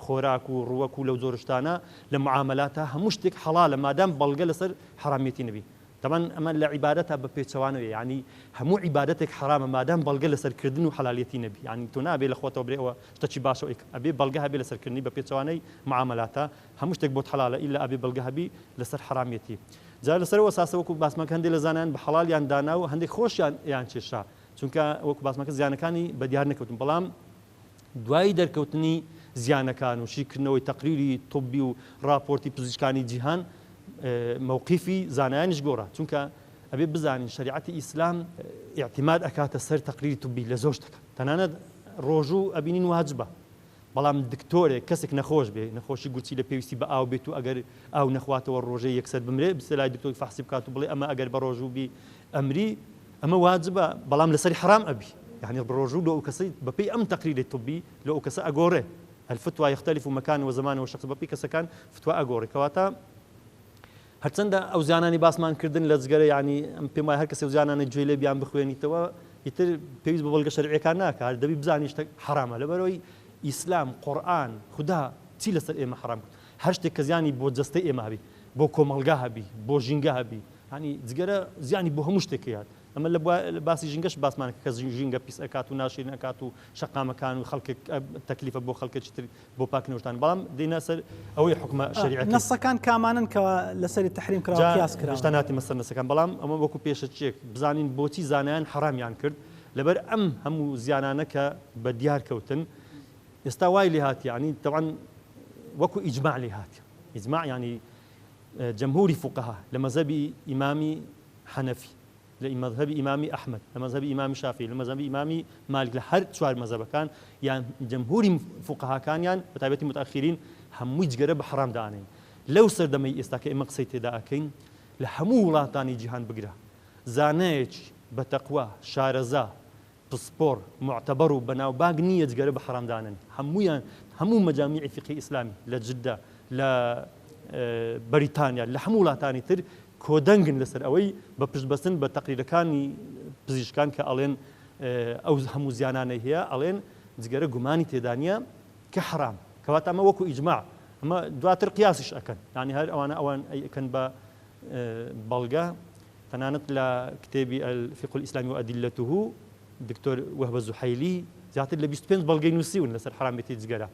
خۆراک و ڕووەک و لەو زۆرشتانە لە معاملاتە هەموو شتێک حەڵالە مادام بەڵگە لەسەر حرامەتی نەبی طبعا ئەمە لە عیبادەتە بە پێچەوانەوە ینی هەموو عیبادەتێک حرامە مادام بەڵگە لەسەرکردن و حەلالیەتی نەبی ینی تۆ نابێ لە خۆتەوە برێەوە شتێکی باشە ئەبێ بەڵگە هەبێ لەسەرکردنی بە پێچەوانەی معاملاتە هەموو شتێک بۆت حەلالە ئیلا ئەبێ بەڵگە هەبی لەسەر حرامەتی جا لەسەرەوە ساسە وەکو باسمەکە هەندێک لە زانایان بە حەڵالیان دانا و هەندێک خۆشیان یان چێشا چونکە وەکو باسمەکە زیانەکانی بەدیار نەکەوتن بەڵام دوای دەرکەوتنی زیانەکان و شیکردنەوەی تەقریری تۆبی و راپۆرتی پزیشکانی جیهان مووقیفی زانایانیش گۆڕا چونکە ئەبێ بزانین شریعەتی ئیسلام ئیعتیماد ئەکاتە سەر تەقریری توبی لە زۆر شتەکە تەنانەت ڕۆژوو ئەبینین واجبە بەڵام دکتۆرێک کەسێک نەخۆش بێ نەخۆشی گورچی لە پێویستی بە ئاو بێت و ئەگەر ئاو نەخواتەوە ڕۆژەی یەکسەر بمرێ بسەلای دکتۆری فەحسی بکات و بڵێ ئەمە ئەگەر بە ڕۆژوو بی ئەمری ئەمە واجبە بەڵام لەسەری حرام ئەبی يعني بروجو لو كسي ببي أم تقرير الطبي لو كسا أجوري الفتوى يختلف مكان وزمان والشخص ببي كسا كان فتوى أجوري كواتا هرتسندا أو زاناني باسمان كردن لزجري يعني بما هركس أو زاناني جويلي بيان بخويني توا يتر بيز ببلغ شرعي كانك هذا دبي بزاني يشتك حرام لبروي إسلام قرآن خدا تيلس إما حرام هرشت كزياني بوجستي إما بي بو كومالجا بي بو جينجا بي ینی جگەرە زیانی بۆ هەموو شتێکیات ئەمە لە باسی ژینگەش باسمان کە ژینگە پیس ئەکات و ناشرین ئەکات و شەقامەکان و خەڵکێک تەکلیفە بۆ خەڵکێکی تر بۆ پاکنەوەتان بەڵام دێنە سەر ئەوەی حکومە شەریعەتی نەسەکان کامانن کەەوە لەسەری تحریم کراوە قیاس کرا شتا ناتی مەسەر نەسەکان بەڵام ئەمە وەکو پێشەچێک بزانین بۆچی زانایان حرامیان کرد لەبەر ئەم هەموو زیانانە کە بە دیار کەوتن ئێستا وای لێ هاتی ینی تەوان وەکو ئیجماع لێ هاتی ئیجماع ینی جمهوری فقها لە مەذهبی ئیمامی حەنەفی لە مەذهبی ئیمامی ئەحمەد لە مەذهبی ئیمامی شافعی لە مەذهبی ئیمامی مالک لە هەر چوار مەذهبەکان یان جمهوری فقهاکانیان بە تایبەتی متأخرین هەمووی جگەرە بە حرام دانین لەو سەردەمەی ئێستا کە ئێمە قسەی تێدا ئەکەین لە هەموو وڵاتانی جیهان بگرە زانایەکی بە تەقوا شارەزا پسپۆر معتەبەر و بەناوبانگ نییە جگەرە بە حرامدانن هەمویان هەموو مەجامیعی فقهی ئیسلامی لە جدە لە بەریتانیا لە هەموو وڵاتانی تر کۆدەنگن لەسەر ئەوەی بە پشتبەستن بە تەقریرەکانی پزیشکان کە ئەڵێن ئەو هەموو زیانانەی هەیە ئەڵێن جگەرە گومانی تێدانە کە حرام کەواتە ئەمە وەکو ئیجماع ئەمە دواتر قیاسیش ئەکەن ینی هەر ئەوان ئەکەن بە بەڵگە تەنانەت لە کتێبی الفقه الإسلامي وأدلته دکتۆر وهبە زوحەیلی زیاتر لە 25 بەڵگەی نووسیون لەسەر حرامەتی جگەرە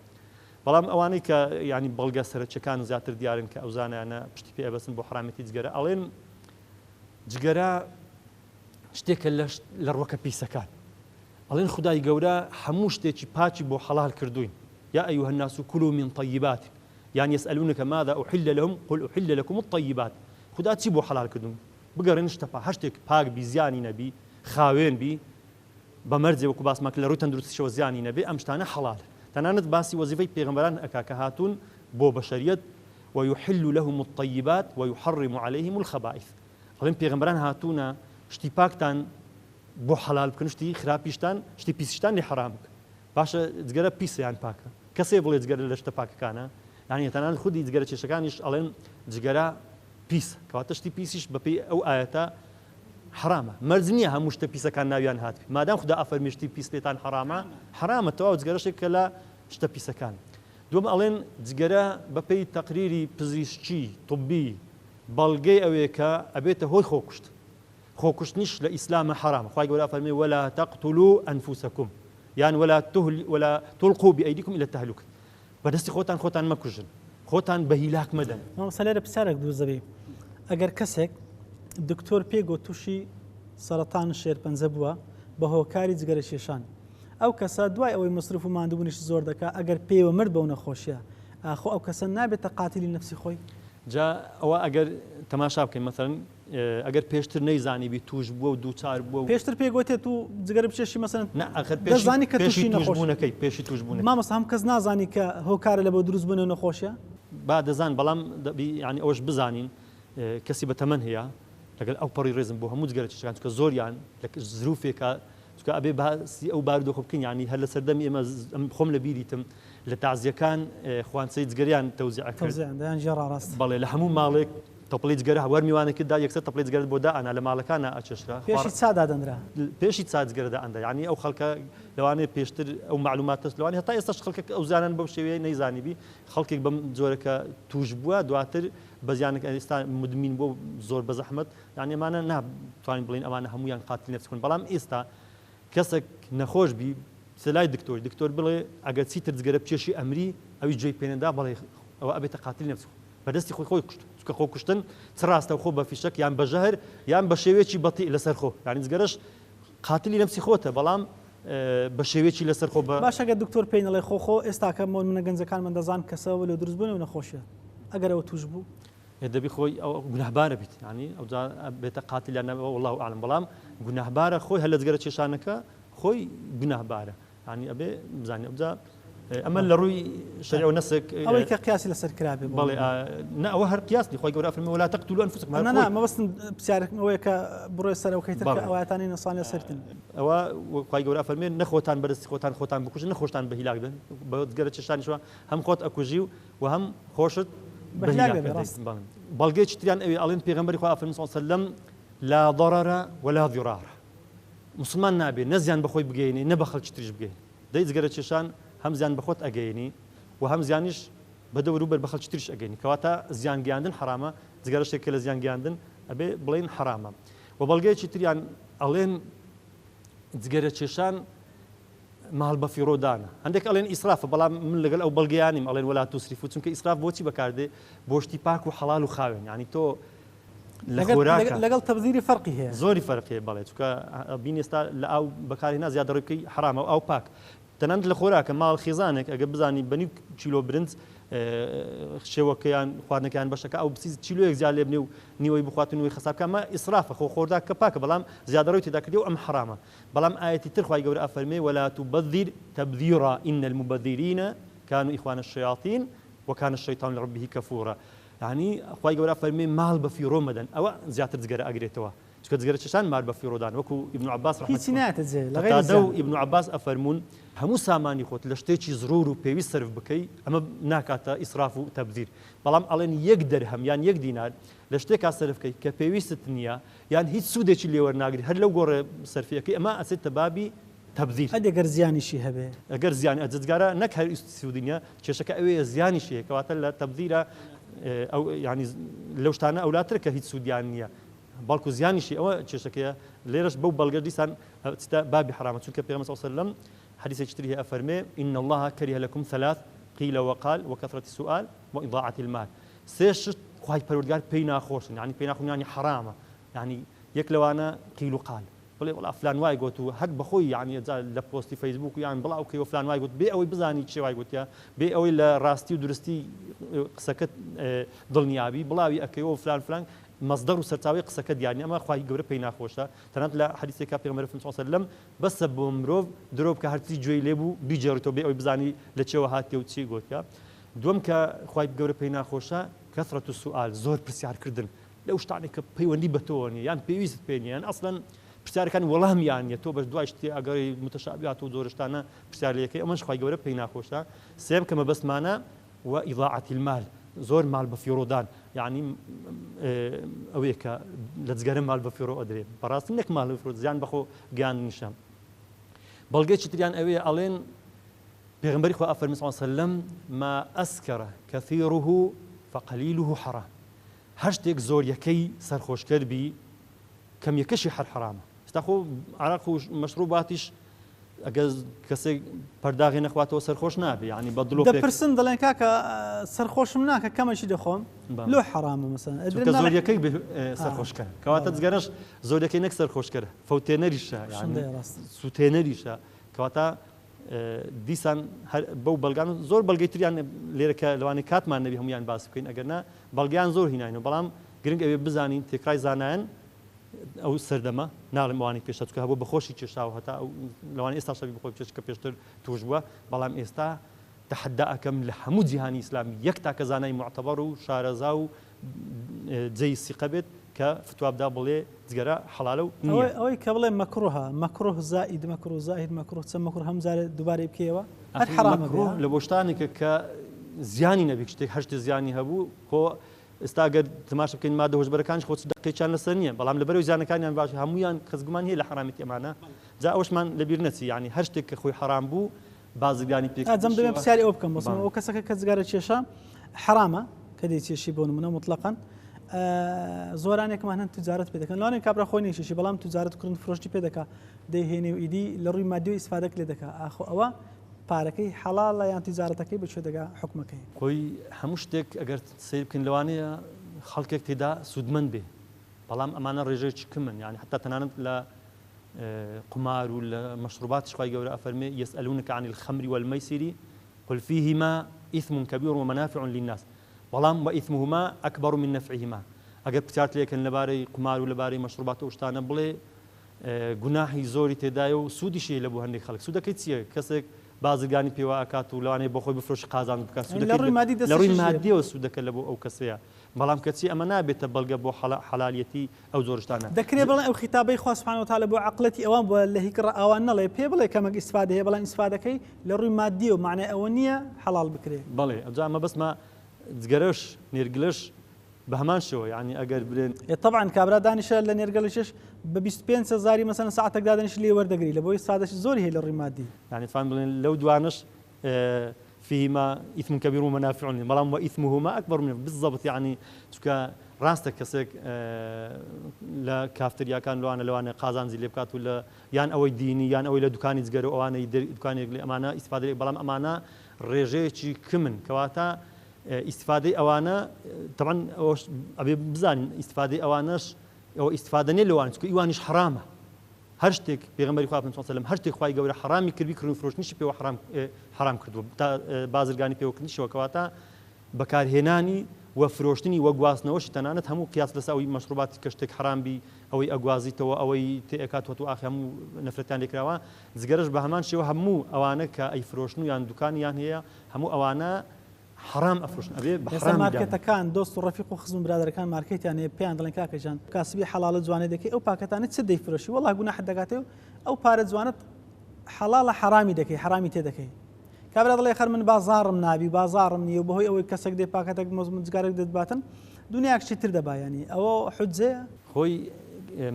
بەڵام ئەوانەی کە ینی بەڵگە سەرچەکان زیاتر دیارن کە ئەو زانایانە پشتی پێ ئەبەسن بۆ حرامەتی جگەرە ئەڵێن جگەرە شتێکە لە ڕوەکە پیسەکان ئەڵێن خودای گەورە هەموو شتێکی پاچی بۆ حەڵال کردوین یا ئەیها الناس كلوا من طيبات يعني يسألونك ماذا أحل لهم قل أحل لكم الطيبات خدا چی بۆ حەڵال کردوون بگەڕێن شتەپا هەر شتێک پاک بی زیانی نەبی خاوێن بی بە مەرجێ وەکو باسمان کرد لە ڕووی تەندروستیشەوە زیانی نەبێ ئەم شتانە حەڵال تەنانەت باسی وەزیفەی پێغەمبەران ئەکا کە هاتوون بۆ بەشەریەت ويحل لهم الطيبات ويحرم عليهم الخبائث ئەڵێن پێغەمبەران هاتوونە شتی پاکتان بۆ حەلال بکەن شتی خراپیشتان شتی پیسیشتان لێ حرام بکەن باشە جگەرە پیسیان پاکە کەسێ بڵێ جگەرە لە شتە پاکەکانە یعنی تەنانەت خودی جگەرە کێشەکانیش ئەڵێن جگەرە پیس کەواتە شتی پیسیش بەپێی ئەو ئاەتە حرامە مەرج نییە هەموو شتە پیسەکان ناویان هاتوی مادام خدا ئەفەرمیشتی پیس لێتان حرامە حرامە تەواو جگەرەشێک کە لە شتە پیسەکان دوم ئەڵێن جگەرە بەپێی تەقریری پزیشکی طبی بەڵگەی ئەوەیە کە ئەبێتە هۆی خۆکوشت خۆکوشتنیش لە ئیسلامە حرامە خوای گەورە فەرمێ ولا تقتلوا أنفسكم یان ولا تلقوا بأيديكم إلى التهلكة بەدەستی خۆتان مەکوژن خۆتان بە هیلاک مەدەن مەسەلە لە پرسیارێک دروست دەبێ ئەگەر کەسێک دکتۆر پێگۆ تووشی سەرەتان شێرپەنجە بووە بە هۆکاری جگەرە کێشان ئەو کەسە دوای ئەوەی مصرف و ماندووبوونیش زۆر دەکات ئەگەر پێوە مرد بەو نەخۆشیە ئاخۆ ئەو کەسە نابێتە قاتیلی نەفسی خۆی جا ئەوە ئەگەر تەماشا بکەین مەسەڵەن ئەگەر پێشتر نەیزانیبی توش بووە و دووچار بووە پێشتر پێگوتێت و جگەرە بچێشی مەسەن دەزانی کە تووشی نەخۆشبوونەکەی پێشی توش بوون مامەستا هەم کەس نازانی کە هۆکارە لە بۆ دروست بوونە نەخۆشیە با دەزان بەڵام ینی ئەوەش بزانین کەسی بە تەمەن هەیە لەگەڵ ئەو پەڕی ڕێزم بۆ هەموو جگەرە چشکان چکە زۆریان لە زروفێکە چکە ئەبێ باسی ئەو بارودۆخ بکەین ینی هەر لە سەردەمی ئێمە خۆم لە بیریتم لە تازیەکان خوانسەی جگەریان تەوزیع کرد بەڵێ لە هەموو ماڵێک تەپڵی جگەرە هەوار میوانێکدا یەکسەر تەپڵی جگەرە بۆ دائنا لە ماڵەکانە ئەچێشرا پێشی چادا دەنرا پێشی چا جگەرەدا ئەندا ینی ئەو خەڵکە لەوانەیە پێشتر ئەو معلومات دەست لەوانێ هەتا ئێستاش خەڵکێک ئەو زانان بەو شێوەیە نەیزانیبی خەڵکێک بەم جۆرەکە توش بووە دواتر بەزیانێک ئێستا مدمین بۆ زۆر بە زەحمەت یعنی ئەمانە ناتوانین بڵین ئەمانە هەمویان قاتیل نەفس بوون بەڵام ئێستا کەسێک نەخۆش بی سلای دکتۆر بڵێ ئەگەر چیتر جگەرە بچێشی ئەمری ئەوی جێی پێنەدا بڵێ ئەوە ئەبێتە قاتیل نەفس بەدەستی خۆی کوشت چکە خۆ کوشتن چ ڕاستە خۆ بە فیشک یان بە ژەهر یان بە شێوەیەکی بەتیع لەسەر خۆ یعنی جگەرەش قاتیلی نەفسی خۆتە بەڵام بە شێوەیەکی لەسەر خۆ باشەگە دکتۆر پێی نەڵێ خۆ ئێستاکە منە گەنجەکان من دەزان کەسەوە لە دروست بوون و نەخۆشیە ئەگەر ئەوە توش بوو دەبی خۆی ئەو گوناهبارە بیت ینی ئەو بێتە قاتیلیان والله ئاعلم بەڵام گوناهبارە خۆی هەر لە جگەرە کێشانەکە خۆی گوناهبارە ینی ئەبێ بزانێ ئەوجا ئەمە لە ڕووی شەریع و نەسک ئەوەی کە قیاسی لەسەر کرابێ بەڵێ ئەوە هەر قیاسی خۆی گەورە فەرمێ ولا تقتلوا أنفسكم مەبەستم پرسیارێکم ئەوەیە کە بڕۆی سەر ئەوکەیتر کە ئەوەتانی نەسان لەسەرتن ئەوە خۆی گەورە فەرمێ نەخۆتان بەدەستی خۆتان بکوژن نەخۆشتان بە هیلاک بدەن بە جگەرە چێشانیشەوە هەم خۆت ئەکوژی و هەم خۆشت بە هیلاک بەڵگەیەکی تریان ئەوێ ئەڵێن پێغەمبەری خوا فەرمی صلی الله علیه وسلم لا ضرر ولا ضرار مسلمان نابێ نەزیان بەخۆی بگەینێ نە بە خەڵکی تریش بگەین دەی جگەرە چێشان هەم زیان بەخۆت ئەگەینی و هەم زیانیش بەدەوروبەر بە خەڵکی تریش ئەگەینی کەواتە زیان گەیاندن حرامە جگەرە شتێک کە لە زیان گەیاندن ئەبێ بڵێن حرامە و بەڵگەیەکی تریان ئەڵێن جگەرە کێشان ماڵ بە فیرۆدانە هەندێک ئەڵێن ئیسرافە بەڵام من لەگەڵ ئەو بەڵگەیانیم ئەڵێن وەلا توسریف چونکە ئیسراف بۆچی بەکاردێ بۆشتی پاک و حەڵال و خاوێن ینی تۆ لەگەڵ تەبذیری فەرقی هەیە زۆری فەرقی بەڵێ چونکە بین ئێستا لە ئاو بەکارهێنا زیادە ڕێ بکەی حرامە ئەو پاک تەنانەت لە خۆراکە ماڵ خێزانێک ئەگە بزانی بە 2 کیلۆ برنج شێوەکەیان خواردنەکەیان بەشەکە ئەو بچی کیلۆیەک زیاد لێ بنێ و نیوەی بخواتنەوەی خەسابکەمە ئیسرافە خۆ خۆردا کە پاکە بەڵام زیادەڕۆی تێدا کردی و ئەم حرامە بەڵام ئاەتی تر خوای گەورە ئەفەرمێ ولا تبذر تبذيرا إن المبذرين كانوا إخوان الشياطين وكان الشيطان لربه كفورا يعني خوای گەورە فەرمێ ماڵ بە فیرۆ مەدەن ئەوە زیاتر جگەرە ئەگرێتەوە چکە جگەرە چشان مار بە فیرۆدان وەکو ئیبن عەباس هیچی ناتەجێ لەغێر ئیبن عەباس ئەفەرمون هەموو سامانی خۆت لە شتێکی زڕور و پێویست سرف بکەی ئەمە ناکاتە ئیسراف و تەبذیر بەڵام ئەڵێن 1 دەرهەم یان 1 دینار لە شتێکا سرف بکەی کە پێویستت نییە یان هیچ سوودێکی لێوەرناگری هەر لەو گۆڕێ سەرفیەکەی ئەمە ئەچێتە بابی تەبذیر ئەگەر زیانیشی هەبێ ئەگەر زیانی ئەجزگارە نەک هەر سوودینە کێشەکە ئەوەیە زیانیشی هەیە کەواتە لە تەبذیرە ئەو ینی لەو شتانە ئەولاتر کە هیچ سوودیان نییە بەڵکو زیانیشی ئەوە کێشەکەیە لێرەش بەو بەڵگە دیسان بابی حرامە چونکە پێغەمبەر صلی الله علیه وسلم حدیثێکی تری هەیە ئەفەرمێ إن الله كره لكم 3 قيل وقال وكثرة السؤال وإضاعة المال سێ شت خوای پەروەردگار پێی ناخۆشن ینی پێی ناخۆن ینی حرامە ینی یەک لەوانە قیل و قال بڵێ وڵا فلان وای گوت و هەک بەخۆی یعنی لە پۆستی فەیسبوک و یان بڵاو کەی و فلان وای گوت بێ ئەوەی بزانی چێ وای گوتیا بێ ئەوەی لە ڕاستی و درستی قسەکەت دڵنیابی بڵاوی ئەکەیەوە فلان فلان مەصدەر و سەرچاوی قسەکە دیانی ئەمە خوای گەورە پێی ناخۆشە تەنانەت لە حەدیثێکا پێغەمبەر صلی الله علیه وسلم بەسە بۆ مرۆڤ درۆ بکە هەرچی گوێی لێبوو بیجێڕێتەوە بێ ئەوەی بزانی لە چێوە هاتیە و چی گوتیا دووەم کە خوای گەورە پێی ناخۆشە کەثرەت السؤال زۆر پرسیارکردن لەو شتانێک کە پەیوەندی بە تۆ نیە یان پێویست پێ نیە یان ئەسڵەن پرسیارەکان وەڵامیان نیە تۆ بەش دوای شتی ئەگەری متەشابهات و زۆر شتانە پرسیار لێ یەکەی ئەمەش خوای گەورە پێی ناخۆشە سێم کە مەبەستمانە وإضاعة المال زۆر مال بە فیرۆدان یعنی ئەوەیە کە لە جگەرە مال بە فیرۆ ئەدرێت بەڕاستی نەک مال بە فیرۆ زیان بەخۆ گیان نیشە بەڵگەیەکی تریان ئەوەیە ئەڵێن پێغەمبەری خوا ئەفەرمی صلی الله علیه وسلم ما أسكر كثيره فقليله حرام هەر شتێک زۆریەکەی سەرخۆشکەر بی کەمیەکەشی هەر حرامە ئێستا خۆ عەرەق و مەشروباتیش ئەگەر کەسێک پەرداغی نەخواتەوە سەرخۆش نابێ ینی بە دڵۆ دەپرسن دەڵێن کاکە سەرخۆشم ناکە کەمەشی دەخۆم لۆ حرامە مەسەن چونکە زۆریەکەی سەرخۆشکەر کەواتە جگەرەش زۆریەکەی نەک سەرخۆشکەرە فەوتێنەریشە سوتێنەریشە کەواتە دیسان بەو بەڵگان زۆر بەڵگەی تریان لێرەکە لەوانەیە کاتمان نەبی هەمویان باس بکەین ئەگەرنا بەڵگیان زۆر هیناینەوە بەڵام گرنگ ئەوێ بزانین تێکرای زانایان ئەو سەردەمە ناڵێم ئەوانی پێشە چکە هەبوو بەخۆشی کێشاوە هەتا لەوانەیە ئێستا شەوی بخۆی پێش کە پێشتر توش بووە بەڵام ئێستا تەحەدا ئەکەم لە هەموو جیهانی ئیسلامی یەک تاکە زانای معتەبەر و شارەزا و جێی سیقە بێت کە فتوابدا بڵێ جگەرە حەڵالە و ئەوەی کە بڵێ مەکروها مەکروه زائید مەکروه زائید مەکروه چەند مەکروه هەمزارە دووبارەی بکەوە هەر حرامە لە بۆ شتانێکە کە زیانی نەبی شتێک هەشت زیانی هەبوو خۆ ئێستا گەر تماشا بکەین مادە هۆشبەرەکانش خۆ دقیقیان لەسەر نییە بەڵام لەبەرەوەی زیانەکانیان باش هەمویان کەسگومان هەیە لە حرامیەتی ئەمانە جا ئەوشمان لەبیر نەچی یعنی هەر شتێک کە خۆی حرام بوو بازرگانی پێ ئەجەم دەبێت پرسیاری ئەو بکەم بەسەوە ئەو کەسەکە کە جگارە کێشە حرامە کە دەیچێشی بۆ نمونە مطلقاً زۆرانێکمان هەن تجارەت پێ دەکەن لەوانەیە کابرا خۆی نێشێشی بەڵام تجارەت کردن فرۆشتی پێ دەکا دەیهێنێ و ئیدی لە ڕووی مادی و ئیسفادەک لێ دەکا ئاخۆ ئەوە پارەکەی حەڵالە یان تجارەتەکەی بەکوێ دەگا حکمەکەی خۆی هەموو شتێک ئەگەر سیر بکەین لەوانەیە خەڵکێک تێدا سوودمەند بێ بەڵام ئەمانە ڕێژەیەکی کمن یعنی حتا تەنانەت لە قمار و لە مەشروباتش خوای گەورە ئەفەرمێ يسألونك عن الخمر والميسر قل فيهما إثم كبير ومنافع للناس بەڵام وإثمهما أكبر من نفعهما ئەگەر پرسیارت لێکن لەبارەی قمار و لەبارەی مەشروبات و شتانە بڵێ گوناحی زۆری تێدایە و سوودیشی لە بۆ هەندێک خەڵک سوودەکەی چییە کەسێک بازرگانی پێوە ئەکات و لەوانەیە بۆ خۆی بفرۆشی قازان بکات لە ڕووی مادیەوە سوودەکە لە بۆ ئەو کەسەیە بەڵام کەچی ئەمە نابێتە بەڵگە بۆ حەلالەتی ئەو زۆر شتانە دەکرێت بڵێن ئەو خیتابەی خوا سوبحانەهو وتعالە بۆ عەقڵەتی ئەوان بۆ لە هیکڕە ئەوان نەڵێ پێ بڵێ کەمەک ئیسفادە هەیە بەڵام ئیسفادەکەی لە ڕووی مادیە و معنای ئەوە نییە حەڵال بکرێت بەڵێ ئەجا ئەمە بەسمە جگەرەش نێرگلش بە هەمان شەوە یعنی ئەگەر برێن طبعا کابرا دانیشە لە نێرگەڵیشش بە 25,000 مەسەن ساعتێک دادەنیش لێ وەردەگری لە بۆی سادەش زۆری هەیە لە ڕووی مادی یعنی فان بڵێن لەو دوانش فيهما إثم كبير ومنافع للناس بەڵام وإثمهما أكبر من بالضبط يعني چونکە ڕاستە کەسێک لە کافتریاکان لەوانە قازانجی لێ بکات و لە یان ئەوەی دینی یان ئەوەی لە دوکانی جگەرە ئەوانەی دوکانێک لێ ئەمانە ئیسفادە بەڵام ئەمانە ڕێژەیەکی کمن کەواتە ئیسفادەی ئەوانە طبعا ئەبێ بزانین ئیسفادەی ئەوانەش ئەوە ئیسفادە نێ لەوانە چونکە ئیوانیش حرامە هەر شتێک پێغەمبەری خوا صلی الله علیه و سلم هەر شتێک خوای گەورە حرامی کردی کردن فرۆشتنیشی پێوە حرام کردووە تا بازرگانی پێوەکردنیشەوە کەواتە بەکارهێنانی و فرۆشتنی وە گواستنەوەش تەنانەت هەموو قیاس لەسەر ئەوەی مەشروباتی کە شتێک حرام بی ئەوەی ئەگوازیتەوە ئەوەی تێکاتوە و ئاخی هەموو نەفرەتیان لێکراوە جگەرەش بە هەمان شێوە هەموو ئەوانە کە ئەیفرۆشن و یان دوکانیان هەیە هەموو ئەوانە حرام ئەفرۆشن ئەبێ بە حرام مارکێتەکان دۆست و ڕەفیق و خزم برادەرەکان مارکێتیان هەیە پێیان دەڵێن کاکەجان کاسبی حەڵاڵە جوانێ دەکەی ئەو پاکەتانە چ دەیفرۆشی وەڵا گوناح دەکاتێ ئەو پارە جوانت حەڵاڵە حرامی دەکەی حرامی تێ دەکەی کابرا دەڵێ خەر من بازاڕم نابی بازاڕم نییە و بەهۆی ئەوەی کەسێک دێ پاکەتێک مزگارێک دەتباتن دنیاکشی تر دەبایانی ئەوە حجزەیە خۆی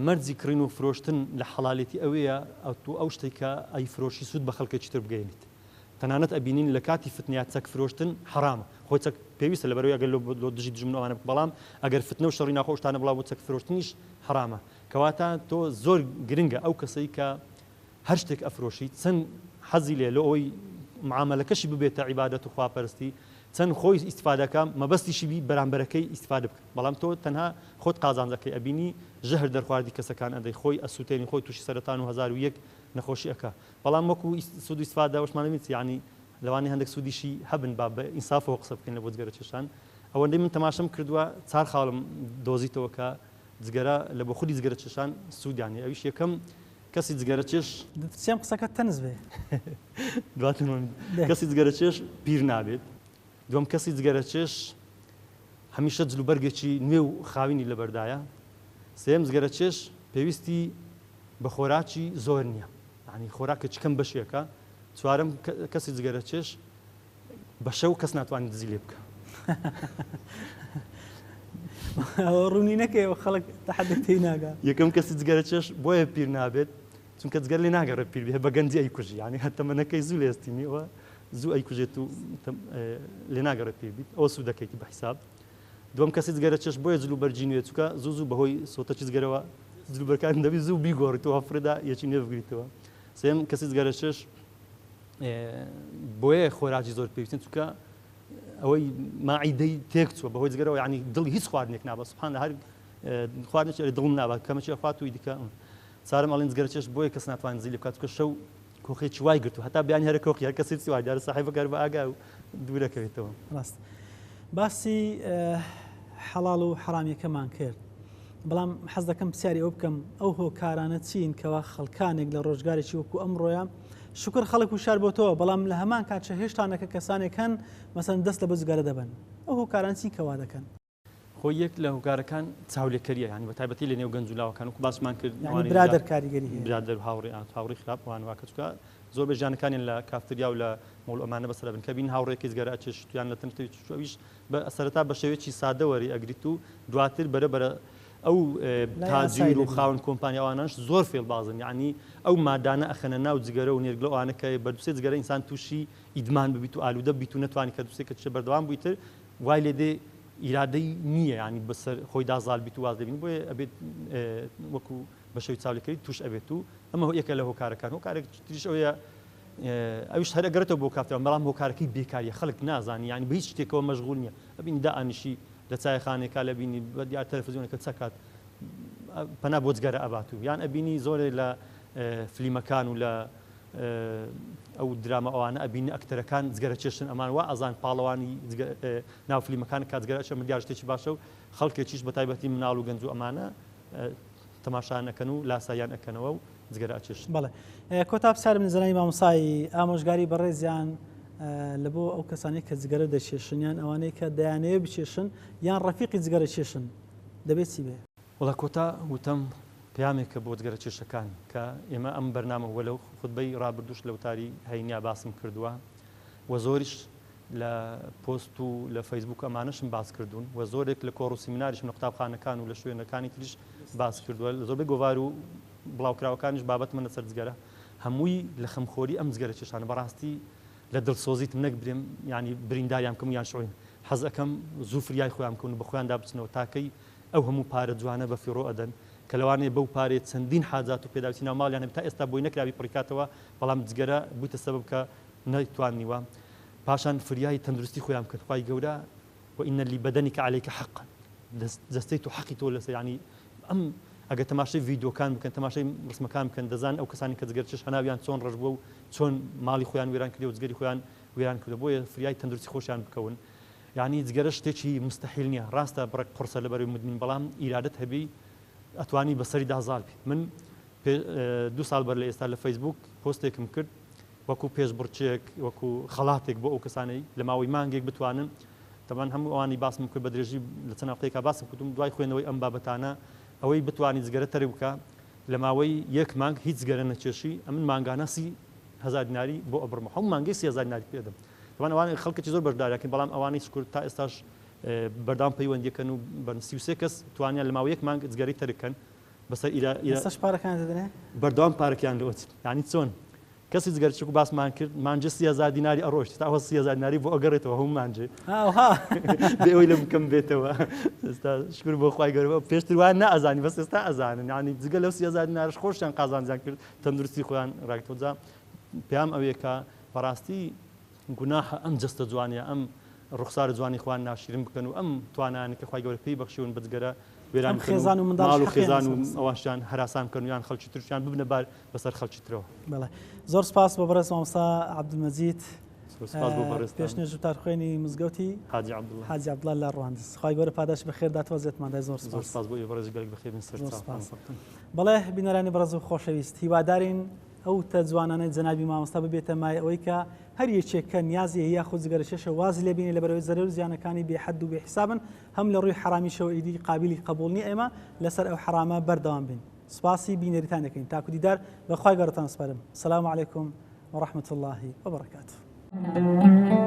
مەرجی کڕین و فرۆشتن لە حەڵاڵێتی ئەوەیە ئەو شتێکە ئەیفرۆشی سوود بە خەڵکێکی تر بگەێنیت تەنانەت ئەبینین لە کاتی فتنیات چەک فرۆشتن حرامە خۆی چەک پێویستە لەبەرەوەی ئەگەر لە دژی دژمنەوەوانە بەڵام ئەگەر فتنە و شەڕی ناخۆشتانە بڵاو بۆ چەک فرۆشتنیش حرامە کەواتە تۆ زۆر گرنگە ئەو کەسەی کە هەر شتێک ئەفرۆشیت چەند حەزی لێ لە ئەوەی معاملەکەشی ببێتە عیبادەت و خواپەرستی چەند خۆی ئیسفادەکە مەبەستیشی بی بەرامبەرەکەی ئیسفادە بکە بەڵام تۆ تەنها خۆت قازانجەکەی ئەبینی ژەهر دەرخواردی کەسەکان ئەدەی خۆی ئەسووتێنی خۆی تووشی سەرەتان و 1001 نەخۆشی ئەکە بەڵام وەکو سوود و ئیسفادە وشمانەوێت یعنی لەوانی هەندێک سوودیشی هەبن با بە ئینسافەوە قسە بکەین لە بۆ جگەرە چێشان ئەوەندەی من تەماشەم کردووە چار خاڵم دۆزیتەوە کە جگەرە لە بۆ خودی جگەرە چێشان سوودیانی ئەویش یەکەم کەسی جگەرە چێش سێم قسەکە تەنز بێ دواتر کەسی جگەرە چێش پیر نابێت دوم کەسی جگەرە چێش هەمیشە جلوبەرگێکی نوێ و خاوینی لەبەردایە سێم جگەرە چێش پێویستی بە خۆراکی زۆر نییە یعنی خۆراکە چکەم بەشێکە چوارم کەسی جگەرە چێش بە شەو کەس ناتوانێت دزی لێ بکە ڕوونی نەکەیەوە خەڵک تەحەدەک تێی ناگا یەکەم کەسی جگەرە چێش بۆیە پیر نابێت چونکە جگەر لێ ناگەڕێ پیر بێ بە گەنجی ئەیکوژی یعنی هەتەمەنەکەی زوو لێستینیەوە زوو ئەیکوژێت و لێ ناگەڕێ پیر بیت ئەو سوودەکەیتی بە حیساب دوم کەسی جگەرە چێش بۆیە جلوبەرجی نوێ چونکە زوو بەهۆی سۆتەکی جگەرەوە جلوبەرەکان دەبی زوو بیگۆڕیتەوە فردا یەکی نوێ بگریتەوە سێم کەسی جگەرە چێش بۆیە خۆراکی زۆر پێویستن چونکە ئەوەی ماعیدەی تێک چووە بەهۆی جگەرەوە یعنی دڵی هیچ خواردنێک نابە سبحان هەر خواردنێک دڵم نابات کەمەچی خواات و دیکە چارم ئەڵێن جگەرە چێش بۆیە کەس ناتوانێت دزی لێ بکات چونکە شەو کۆخێکی وای گرتو هەتا بیانی هەرە کۆخی هەر کەسێکی وای دیارە ساحیبەکار بە ئاگا و دوورەکەوێتەوە ڕاست باسی حەڵاڵ و حرامەکەمان کرد بەڵام حەز دەکەم پرسیاری ئەو بکەم ئەو هۆکارانە چین کەوا خەڵکانێک لە ڕۆژگارێکی وەکو ئەمڕۆیە شکر خەڵک و شار بۆتەوە بەڵام لە هەمان کاتچە هێشتانەکە کەسانێک هەن مەسەن دەست لە بەجگارە دەبن ئەو هۆکاران چی کەوا دەکەن خۆی یەک لە هۆکارەکان چاولێکەریە ینی بەتایبەتی لە نێو گەنجولاوەکان و باسمان کرد برادر کاریگەری برادر هاوڕێی خراپوان واکە چکە زۆر بەژانەکانیان لە کافتریا و لە مۆڵ ئەمانە بەسەر بن کە بین هاوڕێکی جگەرە ئەچێش تویان لە تەنتەویش بە سەرەتا بە شێوەیەکی سادە وەری ئەگریت و دواتر بەرەبەرە ئەو تاجیر و خاون کۆمپانیاوانش زۆر فێڵبازن یعنی ئەو مادانە ئەخەنە ناو جگەرە و نێرگڵەوانە کە بەردوسێ جگەرە ئینسان تووشی ئیدمان ببیت و ئالوودە بیت و نەتوانانی کە دوسێ کە چ بەردەوام بوویتر وای لێ دێ ئیرادەی نییە ینی بەسەر خۆی دازال بیت و واز دەبین بۆیە ئەبێت وەکو بە شێوی چاولێکەری توش ئەبێت و ئەمە یەکە لە هۆکارەکان هۆکارێک تریش ئەوەیە ئەوش هەر ئەگەرێتەوە بۆ کافتەوە بەڵام هۆکارەکەی بێکاریە خەڵک نازانی ینی بە هیچ شتێکەوە مەشغول نییە ئەبینی دائانیشی لە چایخانێکا لە بینی بە دیار تەلەڤیزیۆنەکە چەکات پەنا بۆ جگەرە ئەبات و یان ئەبینی زۆرێک لە فلیمەکان و لە ئەو درامە ئەوانە ئەبینی ئەکتەرەکان جگەرە چێشن ئەمان وا ئەزان پاڵەوانی ناو فلیمەکان کاتجگەرە چە ملیار شتێکی باشە و خەڵکێکیش بە تایبەتی مناڵ و گەنج و ئەمانە تەماشان ئەکەن و لاساییان ئەکەنەوە و جگەرە ئەچێشن بەڵێ کۆتا بسارم نزانانی مامۆسایی ئامۆژگاری بەڕێزیان لە بۆ ئەو کەسانی کە جگەرە دەچێشن یان ئەوانەی کە دەیانەوێ بچێشن یان ڕەفیقی جگەرە چێشن دەبێت چی بێ وڵا کۆتا وتم پامێکە بۆ جگەرە چێشەکان کە ئێمە ئەم بەرنامە وە لەو خودبەی ڕابردوش لە وتاری هەینیا باسم کردووە و زۆریش لە پۆست و لە فەیسبوک ئەمانەشم باس کردوون و زۆرێک لە کۆڕ و سیمیناریشم لە قوتابخانەکان و لە شوێنەکانی تریش باس کردووە لە زۆربەی گۆڤار و بڵاوکراوەکانیش بابەت منە سەر جگەرە هەمووی لە خەمخۆری ئەم جگەرە چێشانە بەڕاستی لە دڵسۆزیتم نەک برێم ینی برینداریان بکەم یان شوین حەز ئەەکەم زوو فریای خۆیان بکەون و بە خۆیاندا بچنەوە تاکەی ئەو هەموو پارە جوانە بە فیڕۆ ئەدەن کە لەوانەیە بەو پارێت چەندین حاجات و پێداویستی ناوماڵیان هەبێت تا ئێستا بۆی نەکراوی پڕیکاتەوە بەڵام جگەرە بوویتە سەبەب کە نەیتوانیوە پاشان فریای تەندروستی خۆیان بکەن خوای گەورە وئین لبەدەنیکە عەلەیکە حەقا دەستەی تۆ حەقی تۆ لەسەر ینی ئەم ئەگە تەماشای ڤیدیۆکان بکەن تەماشای ڕسمەکان بکەن دەزان ئەو کەسانی کە جگەر چش هەناویان چۆن ڕژ بووە و چۆن ماڵی خۆیان وێران کردی و جگەری خۆیان وێران کردو بۆیە فریای تەندروستی خۆشیان بکەون یعنی جگەرە شتێکی مستەحیل نییە ڕاستە بڕێک قورسە لەبەروی مدمین بەڵام ئیرادەت هەبی ئەتوانی بەسەری دازاڵ بی من 2 ساڵ بەر لە ئێستا لە فەیسبوک پۆستێکم کرد وەکو پێشبڕچێک وەکو خەڵاتێک بۆ ئەو کەسانەی لە ماوەی مانگێک بتوانن تەمان هەموو ئەوانی باسم کرد بە درێژی لە چەند هەفتەیەکە باسم کردم دوای خوێندنەوەی ئەم بابەتانە ئەوەی بتوانانی جگەرە تەرێ بکە لە ماوەی 1 مانگ هیچ جگەرە نەچێشی ئەمن مانگانە 30,000 دیناری بۆ ئەبڕمە هەموو مانگی 30,000 دیناری پێدەم تەمان ئەوانەی خەڵکێکی زۆر بەشداریەکەن بەڵام ئەوانەی شکر تا ئێستاش بەردام پەیوەندیەکەن و بە 33 کەس توانیان لە ماوەی 1 مانگ جگەری تەرکەن بەسەر ئێستاش پارەکان دەدەنێ بەردەوام پارەکیان لەوە یعنی چۆن کەسی جگەرچک و باسمان کرد مانجە 30,000 دیناری ئەڕۆشت تا 30,000 دیناری بۆ ئەگەڕێتەوە هەموو مانجێ بێەوەی لە بکەم بێتەوە ئێستا شکر بۆ خوای گەورە پێشتر وان نەئەزانی بەس ئێستا ئەزانن ینی جگە لەو 30,000 دینارش خۆشیان قازانجیان کرد تەندروستی خۆیان ڕاگرتوجا پێیان ئەوەیە کە بەڕاستی گوناحە ئەم جەستە جوانیە ئەم ڕوخسار جوانی خوان ناشرین بکەن و ئەم توانانی کە خوای گەورە پێی بەخشیون بەجگەرە وێران خێزان و منداڵ و خێزان و ئەواشیان هەراسان کردن یان خەڵکی ترشیان ببنە بار بەسەر خەڵکی ترەوە بەڵێ زۆر سپاس بۆ بەڕێز مامۆستا عەبدولمەجید پێشنێژ وتارخوێنی مزگەوتی حاجی عەبدوڵڵا لە ڕواندز خوای گەورە پاداش بەخێر داتەوە زێتماندای زۆر سپاس بۆ بەڕێز گەلێک بەخێر بن سەر بەڵێ بینەرانی بەڕێز و خۆشەویست هیوادارین ئەو تە جوانانەی جەنابی مامۆستا ببێتە مای ئەوەی کە هەر یەکێک کە نیازی هەیە خۆ جگەرە شێشە وازی لێبینێ لەبەرەوەی زەرەر و زیانەکانی بێحەد و بێحسابن هەم لە ڕووی حرامی شەوە ئیدی قابلی قبول نی ئێمە لەسەر ئەو حرامە بەردەوام بین سپاسی بینەریتان دەکەین تاکو دیدار بەخوای گەورەتان سپارم سلام علیکم ورحمة الله وبركاته